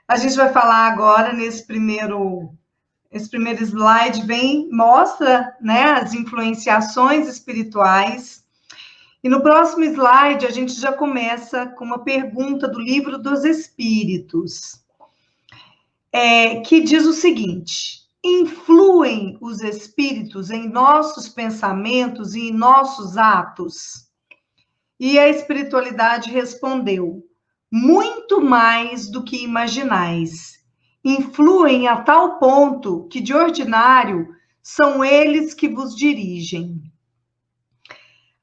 A gente vai falar agora esse primeiro slide mostra, né, as influenciações espirituais. E no próximo slide a gente já começa com uma pergunta do Livro dos Espíritos, que diz o seguinte: influem os espíritos em nossos pensamentos e em nossos atos? E a espiritualidade respondeu: muito mais do que imaginais. Influem a tal ponto que, de ordinário, são eles que vos dirigem.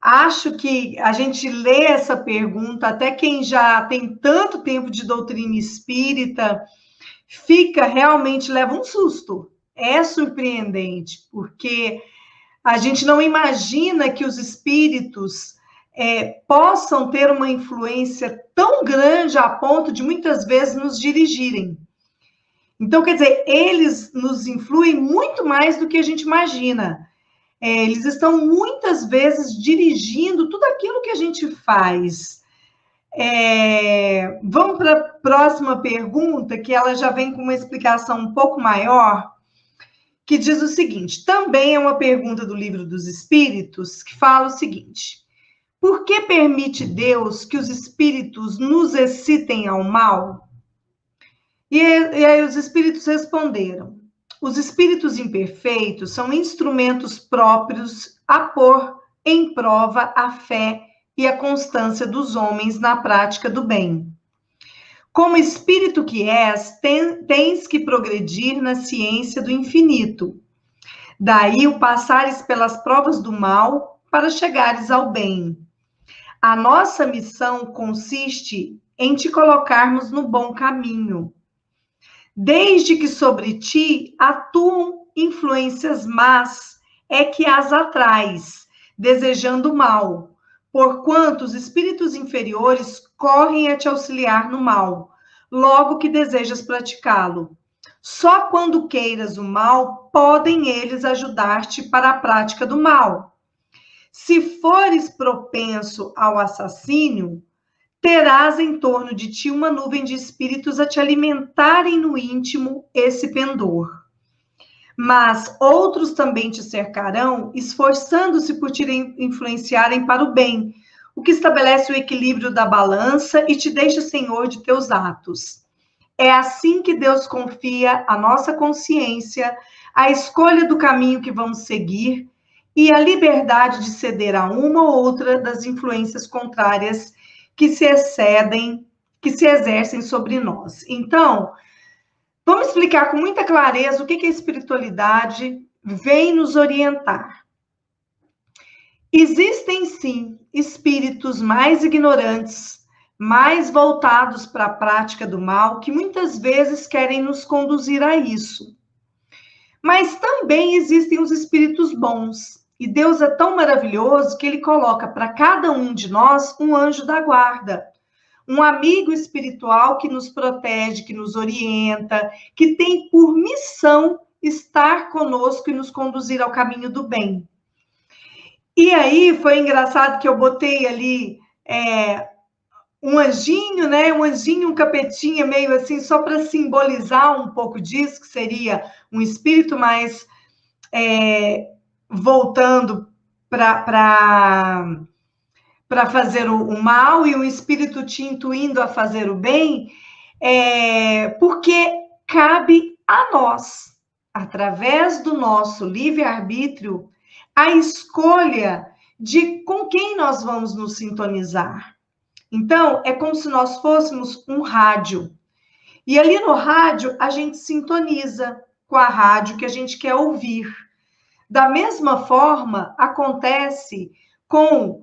Acho que a gente lê essa pergunta, até quem já tem tanto tempo de doutrina espírita, leva um susto. É surpreendente, porque a gente não imagina que os espíritos possam ter uma influência tão grande a ponto de muitas vezes nos dirigirem. Então, quer dizer, eles nos influem muito mais do que a gente imagina. Eles estão muitas vezes dirigindo tudo aquilo que a gente faz. Vamos para a próxima pergunta, que ela já vem com uma explicação um pouco maior, que diz o seguinte: também é uma pergunta do Livro dos Espíritos, que fala o seguinte: por que permite Deus que os espíritos nos excitem ao mal? E aí os espíritos responderam: os espíritos imperfeitos são instrumentos próprios a pôr em prova a fé e a constância dos homens na prática do bem. Como espírito que és, tens que progredir na ciência do infinito. Daí o passares pelas provas do mal para chegares ao bem. A nossa missão consiste em te colocarmos no bom caminho. Desde que sobre ti atuam influências más, é que as atrais, desejando o mal, porquanto os espíritos inferiores correm a te auxiliar no mal, logo que desejas praticá-lo. Só quando queiras o mal, podem eles ajudar-te para a prática do mal. Se fores propenso ao assassínio, terás em torno de ti uma nuvem de espíritos a te alimentarem no íntimo esse pendor. Mas outros também te cercarão, esforçando-se por te influenciarem para o bem, o que estabelece o equilíbrio da balança e te deixa senhor de teus atos. É assim que Deus confia à nossa consciência a escolha do caminho que vamos seguir e a liberdade de ceder a uma ou outra das influências contrárias que se exercem sobre nós. Então, vamos explicar com muita clareza o que a espiritualidade vem nos orientar. Existem, sim, espíritos mais ignorantes, mais voltados para a prática do mal, que muitas vezes querem nos conduzir a isso. Mas também existem os espíritos bons. E Deus é tão maravilhoso que Ele coloca para cada um de nós um anjo da guarda. Um amigo espiritual que nos protege, que nos orienta, que tem por missão estar conosco e nos conduzir ao caminho do bem. E aí foi engraçado que eu botei ali um anjinho, né? Um anjinho, um capetinha, meio assim, só para simbolizar um pouco disso, que seria um espírito mais voltando para fazer o mal e um espírito te intuindo a fazer o bem, porque cabe a nós, através do nosso livre-arbítrio, a escolha de com quem nós vamos nos sintonizar. Então, é como se nós fôssemos um rádio. E ali no rádio, a gente sintoniza com a rádio que a gente quer ouvir. Da mesma forma, acontece com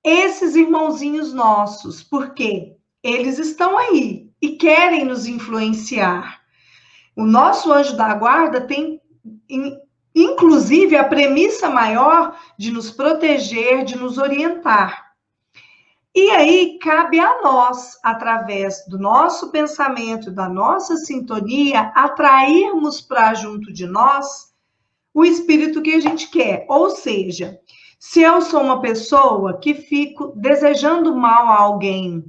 esses irmãozinhos nossos, porque eles estão aí e querem nos influenciar. O nosso anjo da guarda tem, inclusive, a premissa maior de nos proteger, de nos orientar. E aí cabe a nós, através do nosso pensamento, da nossa sintonia, atrairmos para junto de nós o espírito que a gente quer. Ou seja, se eu sou uma pessoa que fico desejando mal a alguém,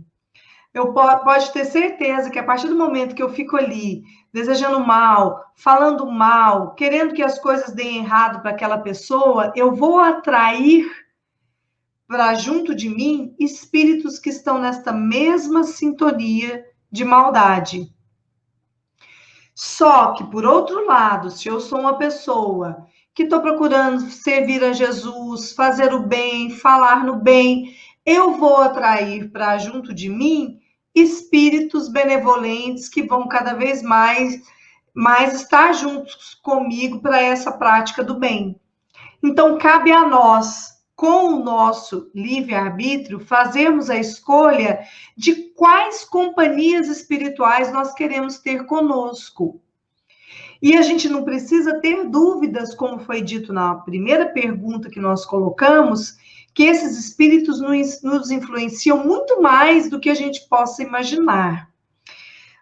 pode ter certeza que a partir do momento que eu fico ali desejando mal, falando mal, querendo que as coisas deem errado para aquela pessoa, eu vou atrair para junto de mim espíritos que estão nesta mesma sintonia de maldade. Só que, por outro lado, se eu sou uma pessoa que estou procurando servir a Jesus, fazer o bem, falar no bem, eu vou atrair para junto de mim espíritos benevolentes que vão cada vez mais estar juntos comigo para essa prática do bem. Então, cabe a nós, com o nosso livre-arbítrio, fazermos a escolha de quais companhias espirituais nós queremos ter conosco. E a gente não precisa ter dúvidas, como foi dito na primeira pergunta que nós colocamos, que esses espíritos nos influenciam muito mais do que a gente possa imaginar.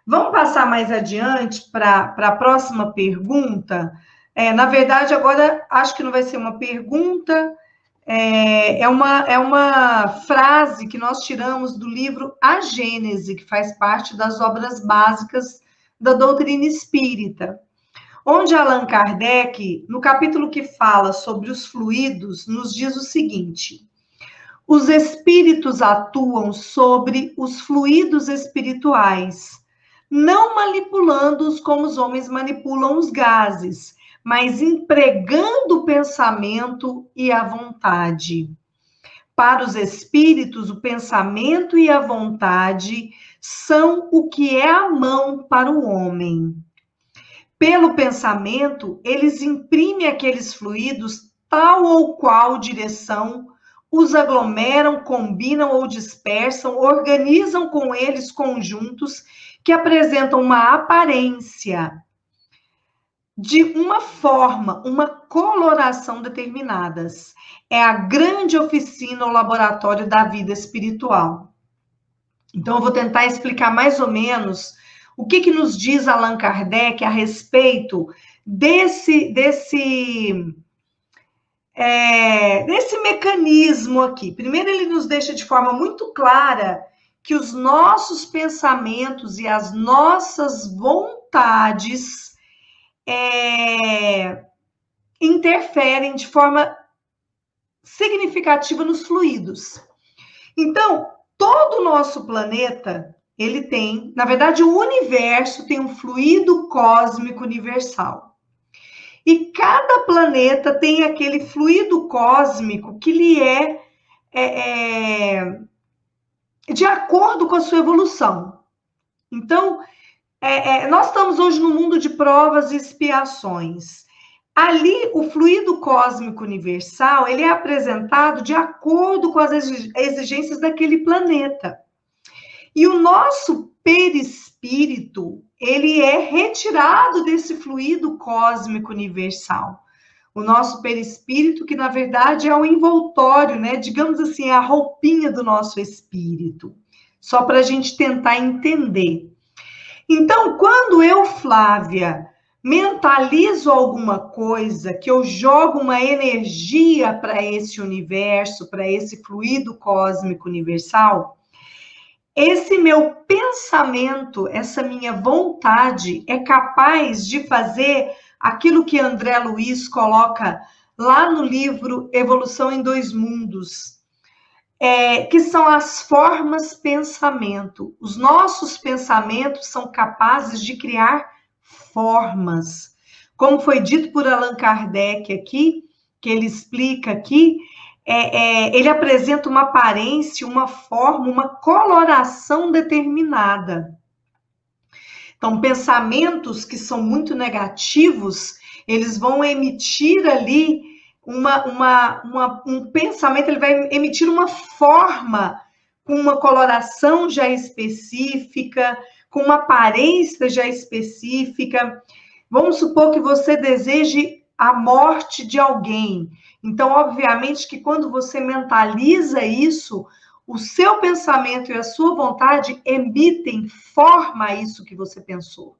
Vamos passar mais adiante para a próxima pergunta. Na verdade, agora acho que não vai ser uma pergunta, é uma frase que nós tiramos do livro A Gênese, que faz parte das obras básicas da doutrina espírita, onde Allan Kardec, no capítulo que fala sobre os fluidos, nos diz o seguinte: os espíritos atuam sobre os fluidos espirituais, não manipulando-os como os homens manipulam os gases, mas empregando o pensamento e a vontade. Para os espíritos, o pensamento e a vontade são o que é a mão para o homem. Pelo pensamento, eles imprimem aqueles fluidos tal ou qual direção, os aglomeram, combinam ou dispersam, organizam com eles conjuntos que apresentam uma aparência de uma forma, uma coloração determinadas. É a grande oficina ou laboratório da vida espiritual. Então, eu vou tentar explicar mais ou menos o que nos diz Allan Kardec a respeito desse mecanismo aqui. Primeiro, ele nos deixa de forma muito clara que os nossos pensamentos e as nossas vontades interferem de forma significativa nos fluidos. Então, todo o nosso planeta, ele tem, na verdade, o universo tem um fluido cósmico universal. E cada planeta tem aquele fluido cósmico que lhe é de acordo com a sua evolução. Então, nós estamos hoje no mundo de provas e expiações. Ali, o fluido cósmico universal, ele é apresentado de acordo com as exigências daquele planeta. E o nosso perispírito, ele é retirado desse fluido cósmico universal. O nosso perispírito, que na verdade é o envoltório, né? Digamos assim, a roupinha do nosso espírito. Só para a gente tentar entender. Então, quando eu, Flávia, mentalizo alguma coisa, que eu jogo uma energia para esse universo, para esse fluido cósmico universal, esse meu pensamento, essa minha vontade é capaz de fazer aquilo que André Luiz coloca lá no livro Evolução em Dois Mundos, que são as formas pensamento. Os nossos pensamentos são capazes de criar formas. Como foi dito por Allan Kardec aqui, que ele explica aqui, ele apresenta uma aparência, uma forma, uma coloração determinada. Então, pensamentos que são muito negativos, eles vão emitir ali um pensamento, ele vai emitir uma forma com uma coloração já específica, com uma aparência já específica. Vamos supor que você deseje a morte de alguém. Então, obviamente que quando você mentaliza isso, o seu pensamento e a sua vontade emitem forma a isso que você pensou.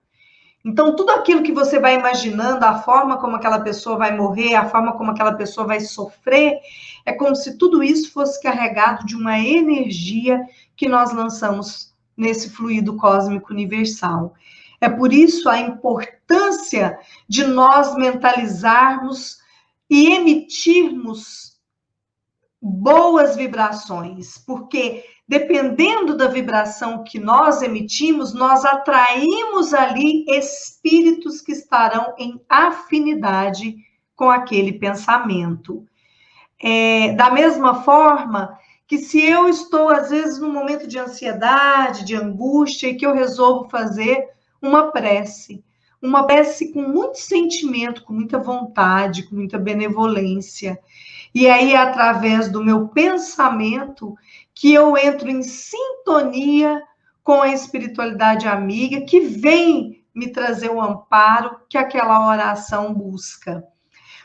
Então, tudo aquilo que você vai imaginando, a forma como aquela pessoa vai morrer, a forma como aquela pessoa vai sofrer, é como se tudo isso fosse carregado de uma energia que nós lançamos nesse fluido cósmico universal. É por isso a importância de nós mentalizarmos e emitirmos boas vibrações, porque dependendo da vibração que nós emitimos, nós atraímos ali espíritos que estarão em afinidade com aquele pensamento. Da mesma forma que se eu estou, às vezes, num momento de ansiedade, de angústia, e que eu resolvo fazer uma prece com muito sentimento, com muita vontade, com muita benevolência, e aí, através do meu pensamento, que eu entro em sintonia com a espiritualidade amiga, que vem me trazer o amparo que aquela oração busca.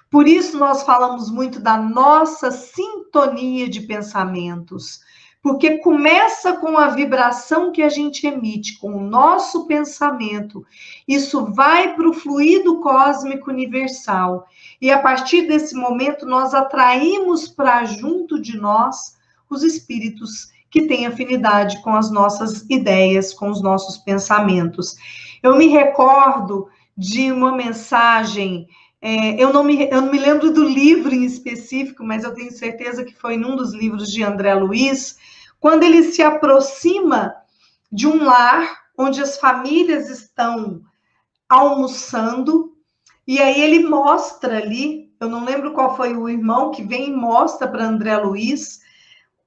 Por isso, nós falamos muito da nossa sintonia de pensamentos, porque começa com a vibração que a gente emite, com o nosso pensamento. Isso vai para o fluido cósmico universal. E a partir desse momento, nós atraímos para junto de nós os espíritos que têm afinidade com as nossas ideias, com os nossos pensamentos. Eu me recordo de uma mensagem, eu não me lembro do livro em específico, mas eu tenho certeza que foi num dos livros de André Luiz, quando ele se aproxima de um lar onde as famílias estão almoçando, e aí ele mostra ali, eu não lembro qual foi o irmão que vem e mostra para André Luiz,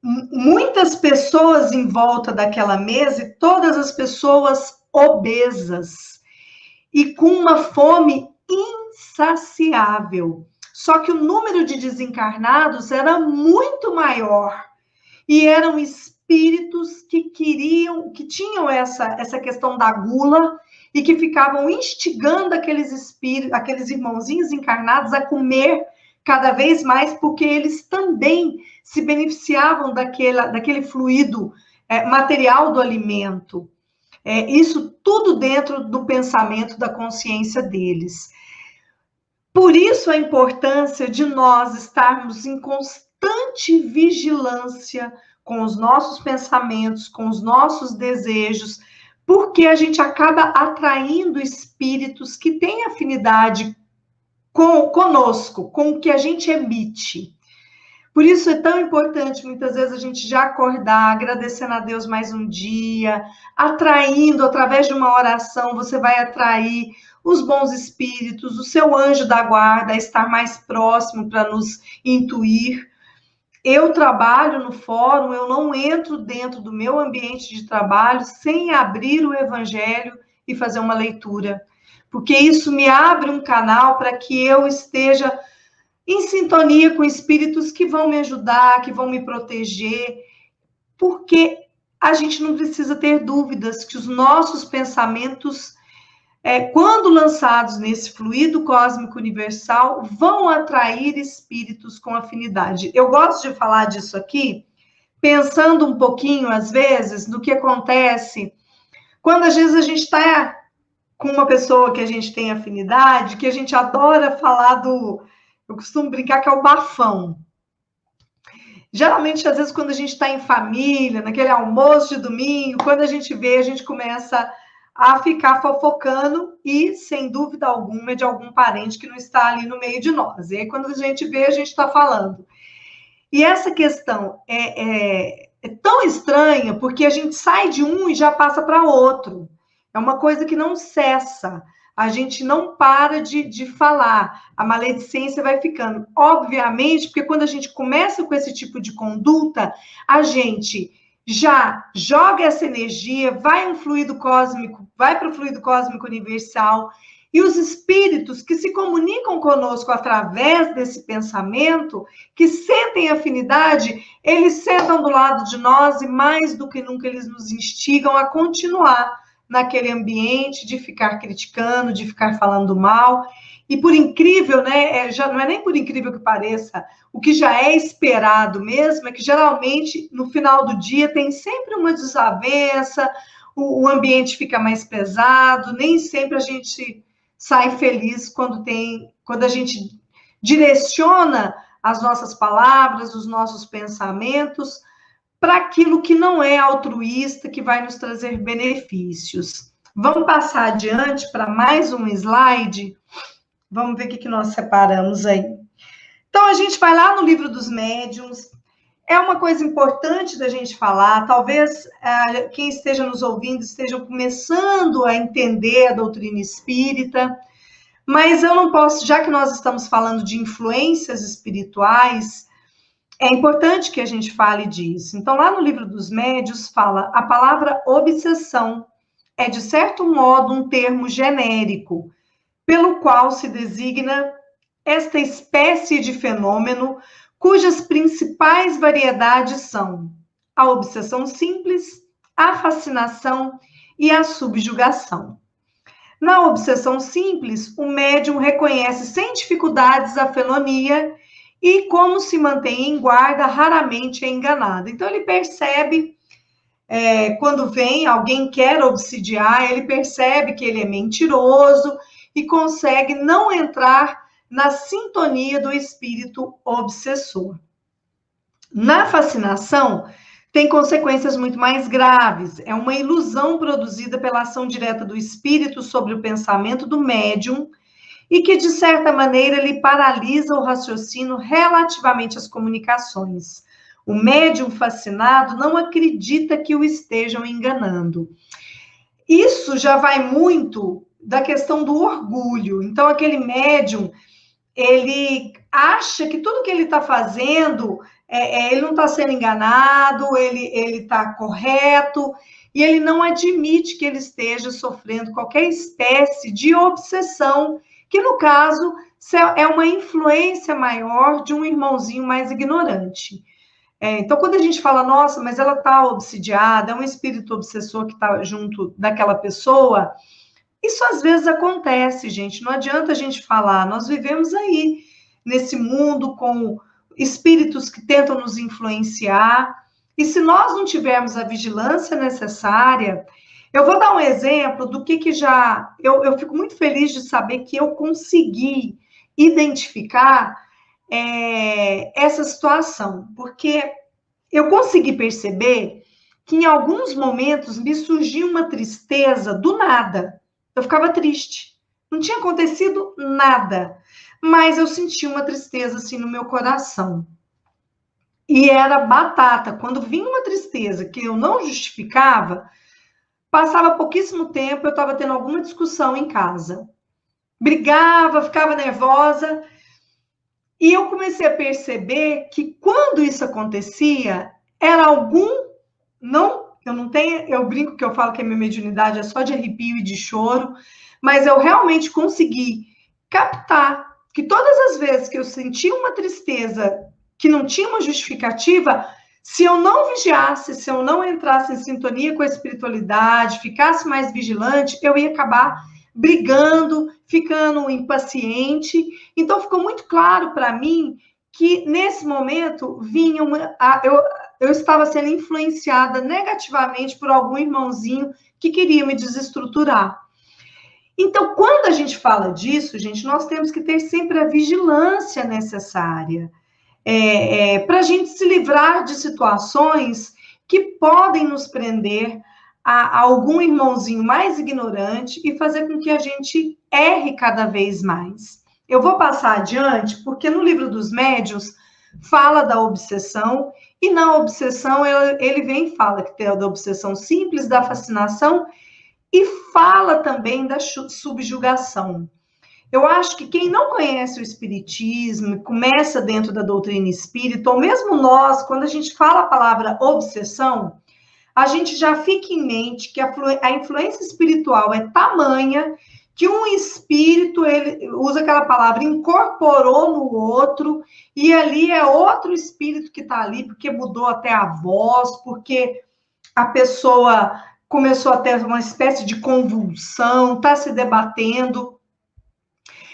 muitas pessoas em volta daquela mesa, e todas as pessoas obesas, e com uma fome insaciável. Só que o número de desencarnados era muito maior. E eram espíritos que tinham essa questão da gula e que ficavam instigando aqueles espíritos, aqueles irmãozinhos encarnados a comer cada vez mais, porque eles também se beneficiavam daquele fluido material do alimento. Isso tudo dentro do pensamento, da consciência deles. Por isso a importância de nós estarmos em constante vigilância com os nossos pensamentos, com os nossos desejos, porque a gente acaba atraindo espíritos que têm afinidade conosco, com o que a gente emite. Por isso é tão importante, muitas vezes, a gente já acordar, agradecendo a Deus mais um dia, atraindo, através de uma oração, você vai atrair os bons espíritos, o seu anjo da guarda, estar mais próximo para nos intuir. Eu trabalho no fórum, eu não entro dentro do meu ambiente de trabalho sem abrir o Evangelho e fazer uma leitura, porque isso me abre um canal para que eu esteja em sintonia com espíritos que vão me ajudar, que vão me proteger, porque a gente não precisa ter dúvidas que os nossos pensamentos, quando lançados nesse fluido cósmico universal, vão atrair espíritos com afinidade. Eu gosto de falar disso aqui, pensando um pouquinho, às vezes, no que acontece quando, às vezes, a gente está com uma pessoa que a gente tem afinidade, que a gente adora falar eu costumo brincar que é o bafão. Geralmente, às vezes, quando a gente está em família, naquele almoço de domingo, quando a gente vê, a gente começa a ficar fofocando e, sem dúvida alguma, é de algum parente que não está ali no meio de nós. E aí, quando a gente vê, a gente está falando. E essa questão é tão estranha, porque a gente sai de um e já passa para outro. É uma coisa que não cessa. A gente não para de falar, a maledicência vai ficando. Obviamente, porque quando a gente começa com esse tipo de conduta, a gente já joga essa energia, vai para o fluido cósmico universal, e os espíritos que se comunicam conosco através desse pensamento, que sentem afinidade, eles sentam do lado de nós e mais do que nunca eles nos instigam a continuar naquele ambiente, de ficar criticando, de ficar falando mal. E por incrível, né, já não é nem por incrível que pareça, o que já é esperado mesmo é que geralmente no final do dia tem sempre uma desavença, o ambiente fica mais pesado, nem sempre a gente sai feliz quando a gente direciona as nossas palavras, os nossos pensamentos para aquilo que não é altruísta, que vai nos trazer benefícios. Vamos passar adiante para mais um slide. Vamos ver o que nós separamos aí. Então, a gente vai lá no Livro dos Médiuns. É uma coisa importante da gente falar. Talvez quem esteja nos ouvindo esteja começando a entender a doutrina espírita, mas eu não posso, já que nós estamos falando de influências espirituais, é importante que a gente fale disso. Então, lá no Livro dos Médiuns fala: a palavra obsessão é, de certo modo, um termo genérico, pelo qual se designa esta espécie de fenômeno cujas principais variedades são a obsessão simples, a fascinação e a subjugação. Na obsessão simples, o médium reconhece sem dificuldades a fenonia e, como se mantém em guarda, raramente é enganado. Então, ele percebe, quando vem, alguém quer obsidiar, ele percebe que ele é mentiroso e consegue não entrar na sintonia do espírito obsessor. Na fascinação, tem consequências muito mais graves. É uma ilusão produzida pela ação direta do espírito sobre o pensamento do médium e que, de certa maneira, lhe paralisa o raciocínio relativamente às comunicações. O médium fascinado não acredita que o estejam enganando. Isso já vai muito da questão do orgulho. Então, aquele médium, ele acha que tudo que ele está fazendo, ele não está sendo enganado, ele está correto, e ele não admite que ele esteja sofrendo qualquer espécie de obsessão, que no caso é uma influência maior de um irmãozinho mais ignorante. Então, quando a gente fala, nossa, mas ela está obsidiada, é um espírito obsessor que está junto daquela pessoa, isso às vezes acontece, gente, não adianta a gente falar, nós vivemos aí, nesse mundo, com espíritos que tentam nos influenciar, e se nós não tivermos a vigilância necessária, eu vou dar um exemplo do que já... Eu fico muito feliz de saber que eu consegui identificar essa situação, porque eu consegui perceber que em alguns momentos me surgia uma tristeza do nada. Eu ficava triste. Não tinha acontecido nada, mas eu sentia uma tristeza assim no meu coração. E era batata. Quando vinha uma tristeza que eu não justificava, passava pouquíssimo tempo, eu estava tendo alguma discussão em casa. Brigava, ficava nervosa. E eu comecei a perceber que quando isso acontecia, era eu brinco que eu falo que a minha mediunidade é só de arrepio e de choro, mas eu realmente consegui captar que todas as vezes que eu sentia uma tristeza que não tinha uma justificativa, se eu não vigiasse, se eu não entrasse em sintonia com a espiritualidade, ficasse mais vigilante, eu ia acabar brigando, ficando impaciente. Então, ficou muito claro para mim que, nesse momento, eu estava sendo influenciada negativamente por algum irmãozinho que queria me desestruturar. Então, quando a gente fala disso, gente, nós temos que ter sempre a vigilância necessária para a gente se livrar de situações que podem nos prender a algum irmãozinho mais ignorante e fazer com que a gente erre cada vez mais. Eu vou passar adiante, porque no Livro dos Médiuns fala da obsessão, e na obsessão ele vem e fala que tem a da obsessão simples, da fascinação, e fala também da subjugação. Eu acho que quem não conhece o espiritismo, começa dentro da doutrina espírita, ou mesmo nós, quando a gente fala a palavra obsessão, a gente já fica em mente que a influência espiritual é tamanha que um espírito, ele usa aquela palavra, incorporou no outro, e ali é outro espírito que está ali, porque mudou até a voz, porque a pessoa começou a ter uma espécie de convulsão, está se debatendo.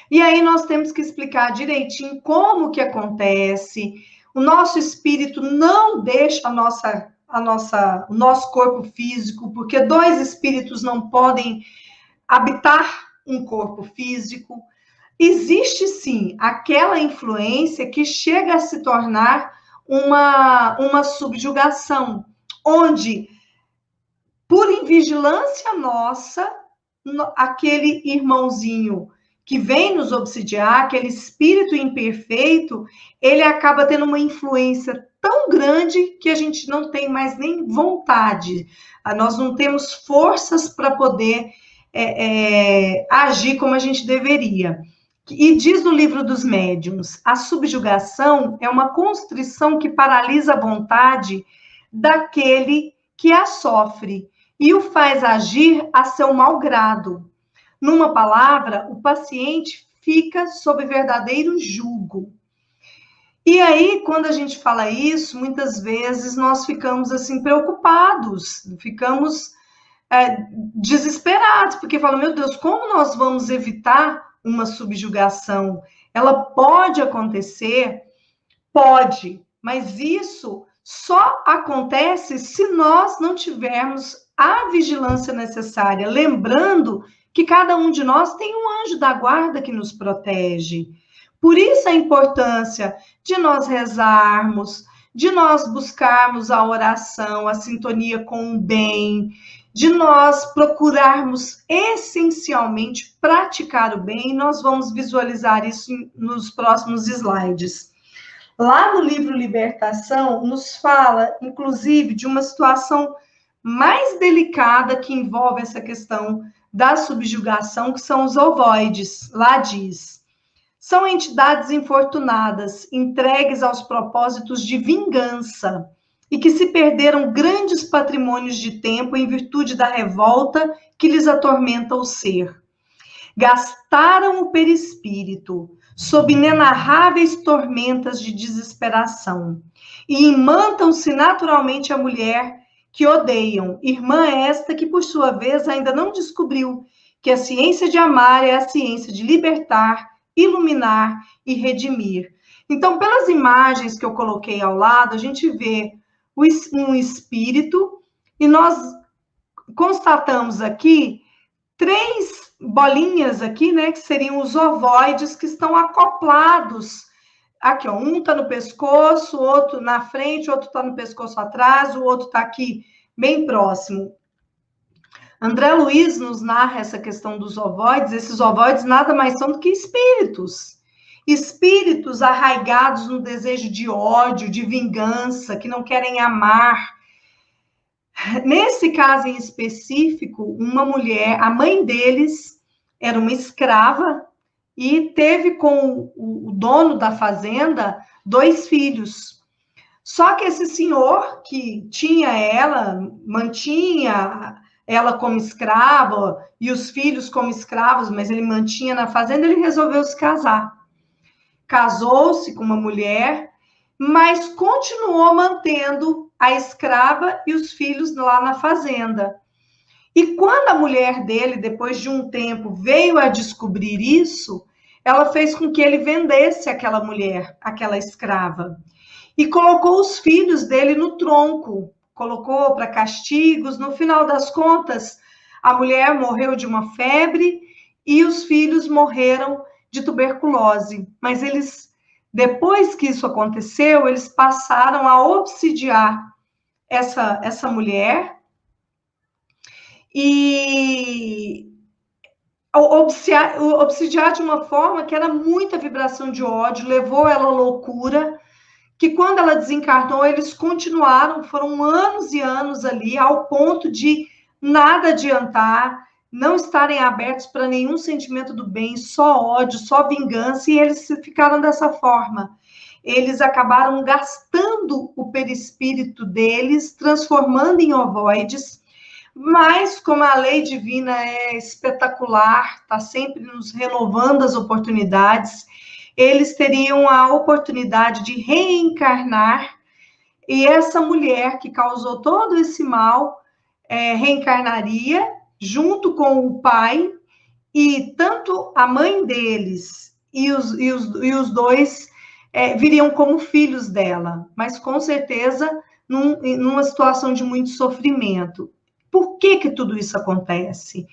E aí nós temos que explicar direitinho como que acontece. O nosso espírito não deixa o nosso corpo físico, porque dois espíritos não podem habitar um corpo físico. Existe sim aquela influência que chega a se tornar uma subjugação, onde, por invigilância nossa, aquele irmãozinho que vem nos obsidiar, aquele espírito imperfeito, ele acaba tendo uma influência tão grande que a gente não tem mais nem vontade, nós não temos forças para poder agir como a gente deveria. E diz no livro dos médiuns, a subjugação é uma constrição que paralisa a vontade daquele que a sofre e o faz agir a seu mau grado. Numa palavra, o paciente fica sob verdadeiro jugo. E aí, quando a gente fala isso, muitas vezes nós ficamos assim preocupados, ficamos desesperados, porque falam, meu Deus, como nós vamos evitar uma subjugação? Ela pode acontecer? Pode, mas isso só acontece se nós não tivermos a vigilância necessária, lembrando que cada um de nós tem um anjo da guarda que nos protege. Por isso a importância de nós rezarmos, de nós buscarmos a oração, a sintonia com o bem, de nós procurarmos essencialmente praticar o bem, e nós vamos visualizar isso nos próximos slides. Lá no livro Libertação, nos fala, inclusive, de uma situação mais delicada que envolve essa questão da subjugação, que são os ovoides. Lá diz, são entidades infortunadas, entregues aos propósitos de vingança, e que se perderam grandes patrimônios de tempo em virtude da revolta que lhes atormenta o ser. Gastaram o perispírito sob inenarráveis tormentas de desesperação e imantam-se naturalmente a mulher que odeiam, irmã esta que, por sua vez, ainda não descobriu que a ciência de amar é a ciência de libertar, iluminar e redimir. Então, pelas imagens que eu coloquei ao lado, a gente vê um espírito, e nós constatamos aqui 3 bolinhas aqui, né, que seriam os ovoides que estão acoplados. Aqui, ó, um está no pescoço, outro na frente, outro está no pescoço atrás, o outro está aqui bem próximo. André Luiz nos narra essa questão dos ovoides. Esses ovoides nada mais são do que espíritos. Espíritos arraigados no desejo de ódio, de vingança, que não querem amar. Nesse caso em específico, uma mulher, a mãe deles era uma escrava e teve com o dono da fazenda 2 filhos. Só que esse senhor que tinha ela, mantinha ela como escrava e os filhos como escravos, mas ele mantinha na fazenda, ele resolveu se casar. Casou-se com uma mulher, mas continuou mantendo a escrava e os filhos lá na fazenda. E quando a mulher dele, depois de um tempo, veio a descobrir isso, ela fez com que ele vendesse aquela mulher, aquela escrava, e colocou os filhos dele no tronco, colocou para castigos. No final das contas, a mulher morreu de uma febre e os filhos morreram de tuberculose. Mas eles, depois que isso aconteceu, eles passaram a obsidiar essa mulher e obsidiar de uma forma que era muita vibração de ódio, levou ela à loucura, que quando ela desencarnou, eles continuaram, foram anos e anos ali, ao ponto de nada adiantar, não estarem abertos para nenhum sentimento do bem, só ódio, só vingança, e eles ficaram dessa forma. Eles acabaram gastando o perispírito deles, transformando em ovoides, mas como a lei divina é espetacular, está sempre nos renovando as oportunidades, eles teriam a oportunidade de reencarnar, e essa mulher que causou todo esse mal reencarnaria junto com o pai, e tanto a mãe deles e os 2 viriam como filhos dela, mas com certeza numa situação de muito sofrimento. Por que tudo isso acontece?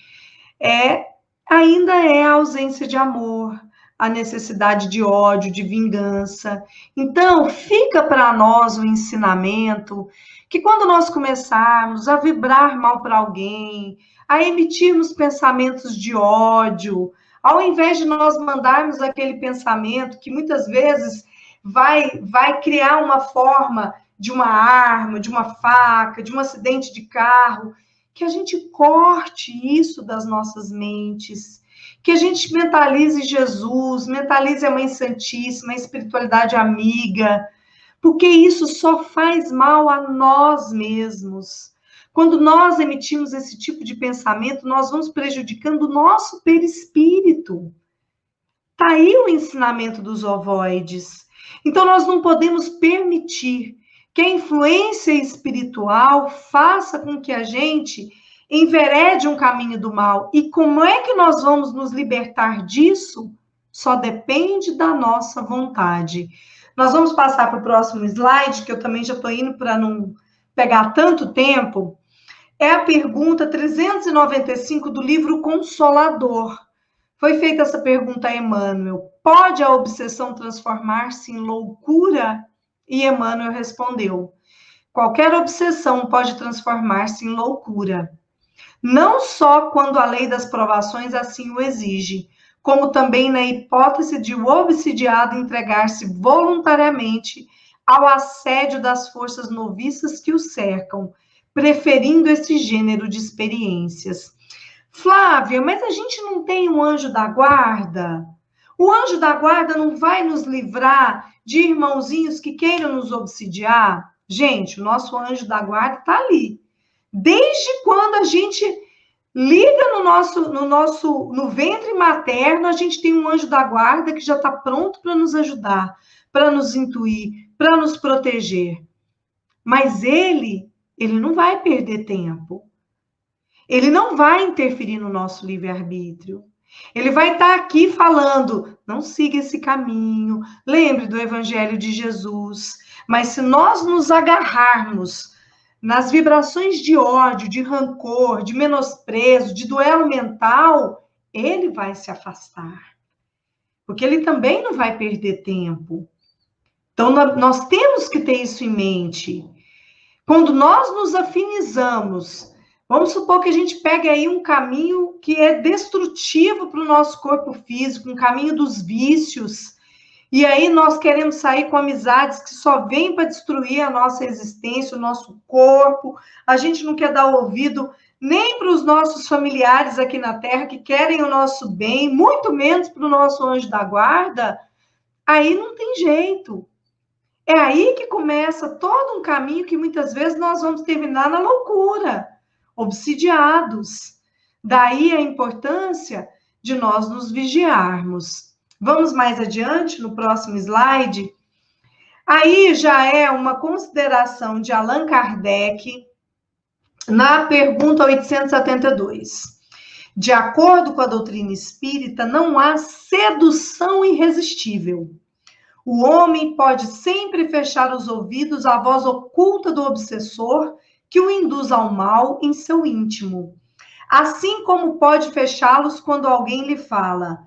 Ainda é a ausência de amor, a necessidade de ódio, de vingança. Então, fica para nós o ensinamento que quando nós começarmos a vibrar mal para alguém, a emitirmos pensamentos de ódio, ao invés de nós mandarmos aquele pensamento que muitas vezes vai criar uma forma de uma arma, de uma faca, de um acidente de carro, que a gente corte isso das nossas mentes, que a gente mentalize Jesus, mentalize a Mãe Santíssima, a espiritualidade amiga, porque isso só faz mal a nós mesmos. Quando nós emitimos esse tipo de pensamento, nós vamos prejudicando o nosso perispírito. Está aí o ensinamento dos ovoides. Então, nós não podemos permitir que a influência espiritual faça com que a gente enverede um caminho do mal. E como é que nós vamos nos libertar disso? Só depende da nossa vontade. Nós vamos passar para o próximo slide, que eu também já estou indo para não pegar tanto tempo. É a pergunta 395 do livro Consolador. Foi feita essa pergunta a Emmanuel. Pode a obsessão transformar-se em loucura? E Emmanuel respondeu: qualquer obsessão pode transformar-se em loucura. Não só quando a lei das provações assim o exige, como também na hipótese de o obsidiado entregar-se voluntariamente ao assédio das forças noviças que o cercam, preferindo esse gênero de experiências. Flávia, mas a gente não tem um anjo da guarda? O anjo da guarda não vai nos livrar de irmãozinhos que queiram nos obsidiar? Gente, o nosso anjo da guarda está ali. Desde quando a gente liga no ventre materno, a gente tem um anjo da guarda que já está pronto para nos ajudar, para nos intuir, para nos proteger. Mas ele não vai perder tempo. Ele não vai interferir no nosso livre-arbítrio. Ele vai estar aqui falando, não siga esse caminho, lembre do Evangelho de Jesus. Mas se nós nos agarrarmos nas vibrações de ódio, de rancor, de menosprezo, de duelo mental, ele vai se afastar. Porque ele também não vai perder tempo. Então, nós temos que ter isso em mente. Quando nós nos afinizamos, vamos supor que a gente pegue aí um caminho que é destrutivo para o nosso corpo físico, um caminho dos vícios, e aí nós queremos sair com amizades que só vêm para destruir a nossa existência, o nosso corpo, a gente não quer dar ouvido nem para os nossos familiares aqui na Terra que querem o nosso bem, muito menos para o nosso anjo da guarda, aí não tem jeito. É aí que começa todo um caminho que muitas vezes nós vamos terminar na loucura, obsidiados. Daí a importância de nós nos vigiarmos. Vamos mais adiante, no próximo slide. Aí já é uma consideração de Allan Kardec, na pergunta 872. De acordo com a doutrina espírita, não há sedução irresistível. O homem pode sempre fechar os ouvidos à voz oculta do obsessor que o induz ao mal em seu íntimo. Assim como pode fechá-los quando alguém lhe fala.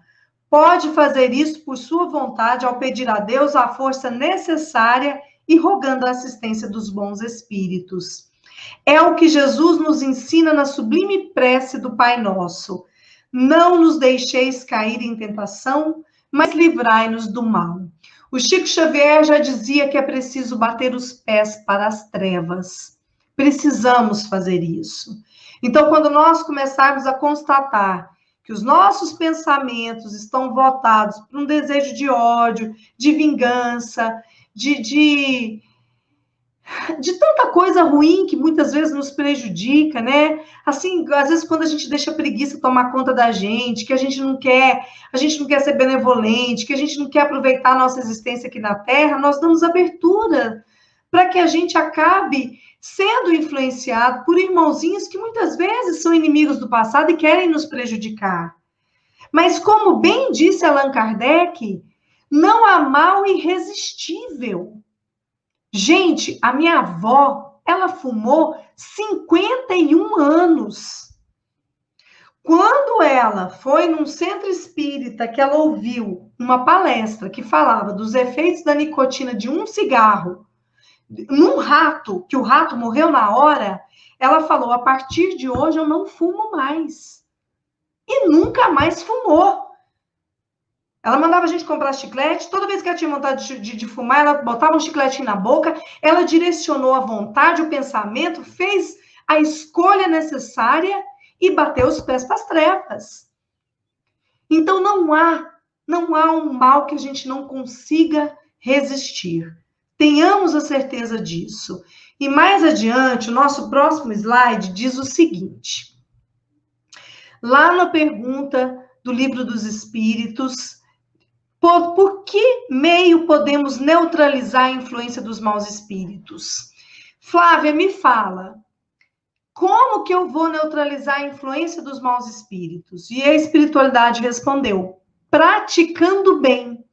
Pode fazer isso por sua vontade ao pedir a Deus a força necessária e rogando a assistência dos bons espíritos. É o que Jesus nos ensina na sublime prece do Pai Nosso. Não nos deixeis cair em tentação, mas livrai-nos do mal. O Chico Xavier já dizia que é preciso bater os pés para as trevas. Precisamos fazer isso. Então, quando nós começarmos a constatar que os nossos pensamentos estão voltados para um desejo de ódio, de vingança, de tanta coisa ruim que muitas vezes nos prejudica, né? Assim, às vezes quando a gente deixa a preguiça tomar conta da gente, que a gente não quer ser benevolente, que a gente não quer aproveitar a nossa existência aqui na Terra, nós damos abertura para que a gente acabe sendo influenciado por irmãozinhos que muitas vezes são inimigos do passado e querem nos prejudicar. Mas como bem disse Allan Kardec, não há mal irresistível. Gente, a minha avó, ela fumou 51 anos. Quando ela foi num centro espírita que ela ouviu uma palestra que falava dos efeitos da nicotina de um cigarro num rato, que o rato morreu na hora, ela falou: a partir de hoje eu não fumo mais. E nunca mais fumou. Ela mandava a gente comprar chiclete, toda vez que ela tinha vontade de fumar, ela botava um chicletinho na boca, ela direcionou a vontade, o pensamento, fez a escolha necessária e bateu os pés para as trevas. Então não há um mal que a gente não consiga resistir. Tenhamos a certeza disso. E mais adiante, o nosso próximo slide diz o seguinte: lá na pergunta do Livro dos Espíritos, por que meio podemos neutralizar a influência dos maus espíritos? Flávia, me fala, como que eu vou neutralizar a influência dos maus espíritos? E a espiritualidade respondeu: praticando bem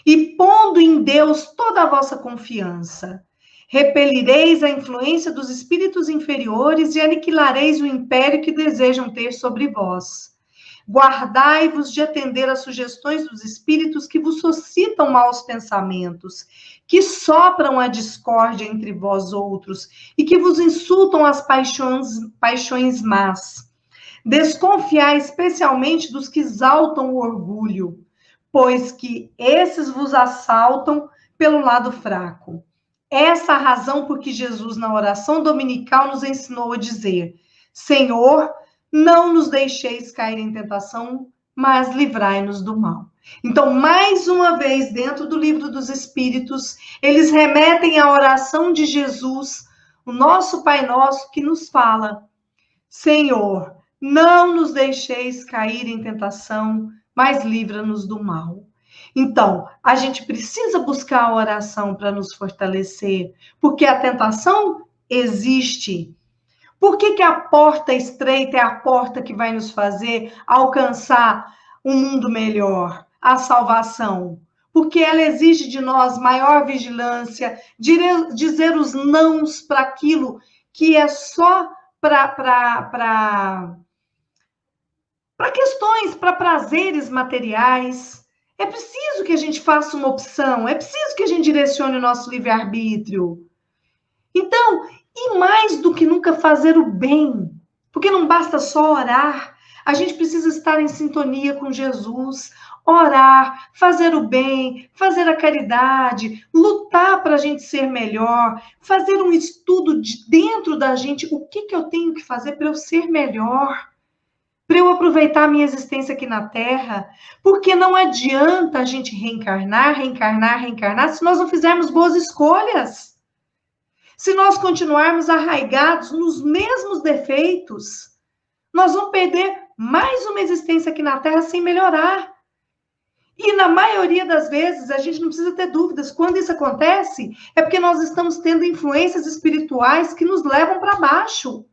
e pondo em Deus toda a vossa confiança. Repelireis a influência dos espíritos inferiores e aniquilareis o império que desejam ter sobre vós. Guardai-vos de atender às sugestões dos espíritos que vos suscitam maus pensamentos, que sopram a discórdia entre vós outros e que vos insultam as paixões más. Desconfiai especialmente dos que exaltam o orgulho, pois que esses vos assaltam pelo lado fraco. Essa a razão por que Jesus, na oração dominical, nos ensinou a dizer: Senhor, não nos deixeis cair em tentação, mas livrai-nos do mal. Então, mais uma vez, dentro do Livro dos Espíritos, eles remetem à oração de Jesus, o nosso Pai Nosso, que nos fala: Senhor, não nos deixeis cair em tentação, mas livra-nos do mal. Então, a gente precisa buscar a oração para nos fortalecer, porque a tentação existe. Por que a porta estreita é a porta que vai nos fazer alcançar um mundo melhor, a salvação? Porque ela exige de nós maior vigilância, dizer os nãos para aquilo que é só para questões, para prazeres materiais. É preciso que a gente faça uma opção, é preciso que a gente direcione o nosso livre-arbítrio. Então, e mais do que nunca fazer o bem, porque não basta só orar, a gente precisa estar em sintonia com Jesus, orar, fazer o bem, fazer a caridade, lutar para a gente ser melhor, fazer um estudo de dentro da gente, o que eu tenho que fazer para eu ser melhor, para eu aproveitar a minha existência aqui na Terra, porque não adianta a gente reencarnar, se nós não fizermos boas escolhas. Se nós continuarmos arraigados nos mesmos defeitos, nós vamos perder mais uma existência aqui na Terra sem melhorar. E na maioria das vezes, a gente não precisa ter dúvidas, quando isso acontece, é porque nós estamos tendo influências espirituais que nos levam para baixo.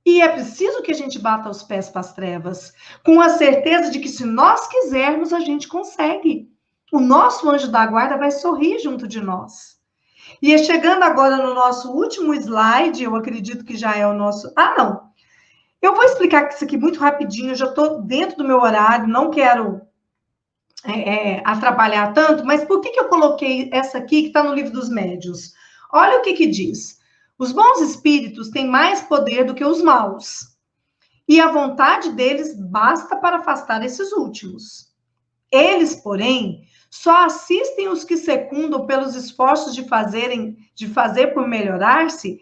E é preciso que a gente bata os pés para as trevas, com a certeza de que se nós quisermos, a gente consegue. O nosso anjo da guarda vai sorrir junto de nós. E chegando agora no nosso último slide, eu acredito que já é o nosso... Ah, não. Eu vou explicar isso aqui muito rapidinho, eu já estou dentro do meu horário, não quero atrapalhar tanto, mas por que eu coloquei essa aqui que está no Livro dos Médiuns? Olha o que diz. Os bons espíritos têm mais poder do que os maus, e a vontade deles basta para afastar esses últimos. Eles, porém, só assistem os que secundam pelos esforços de fazer por melhorar-se,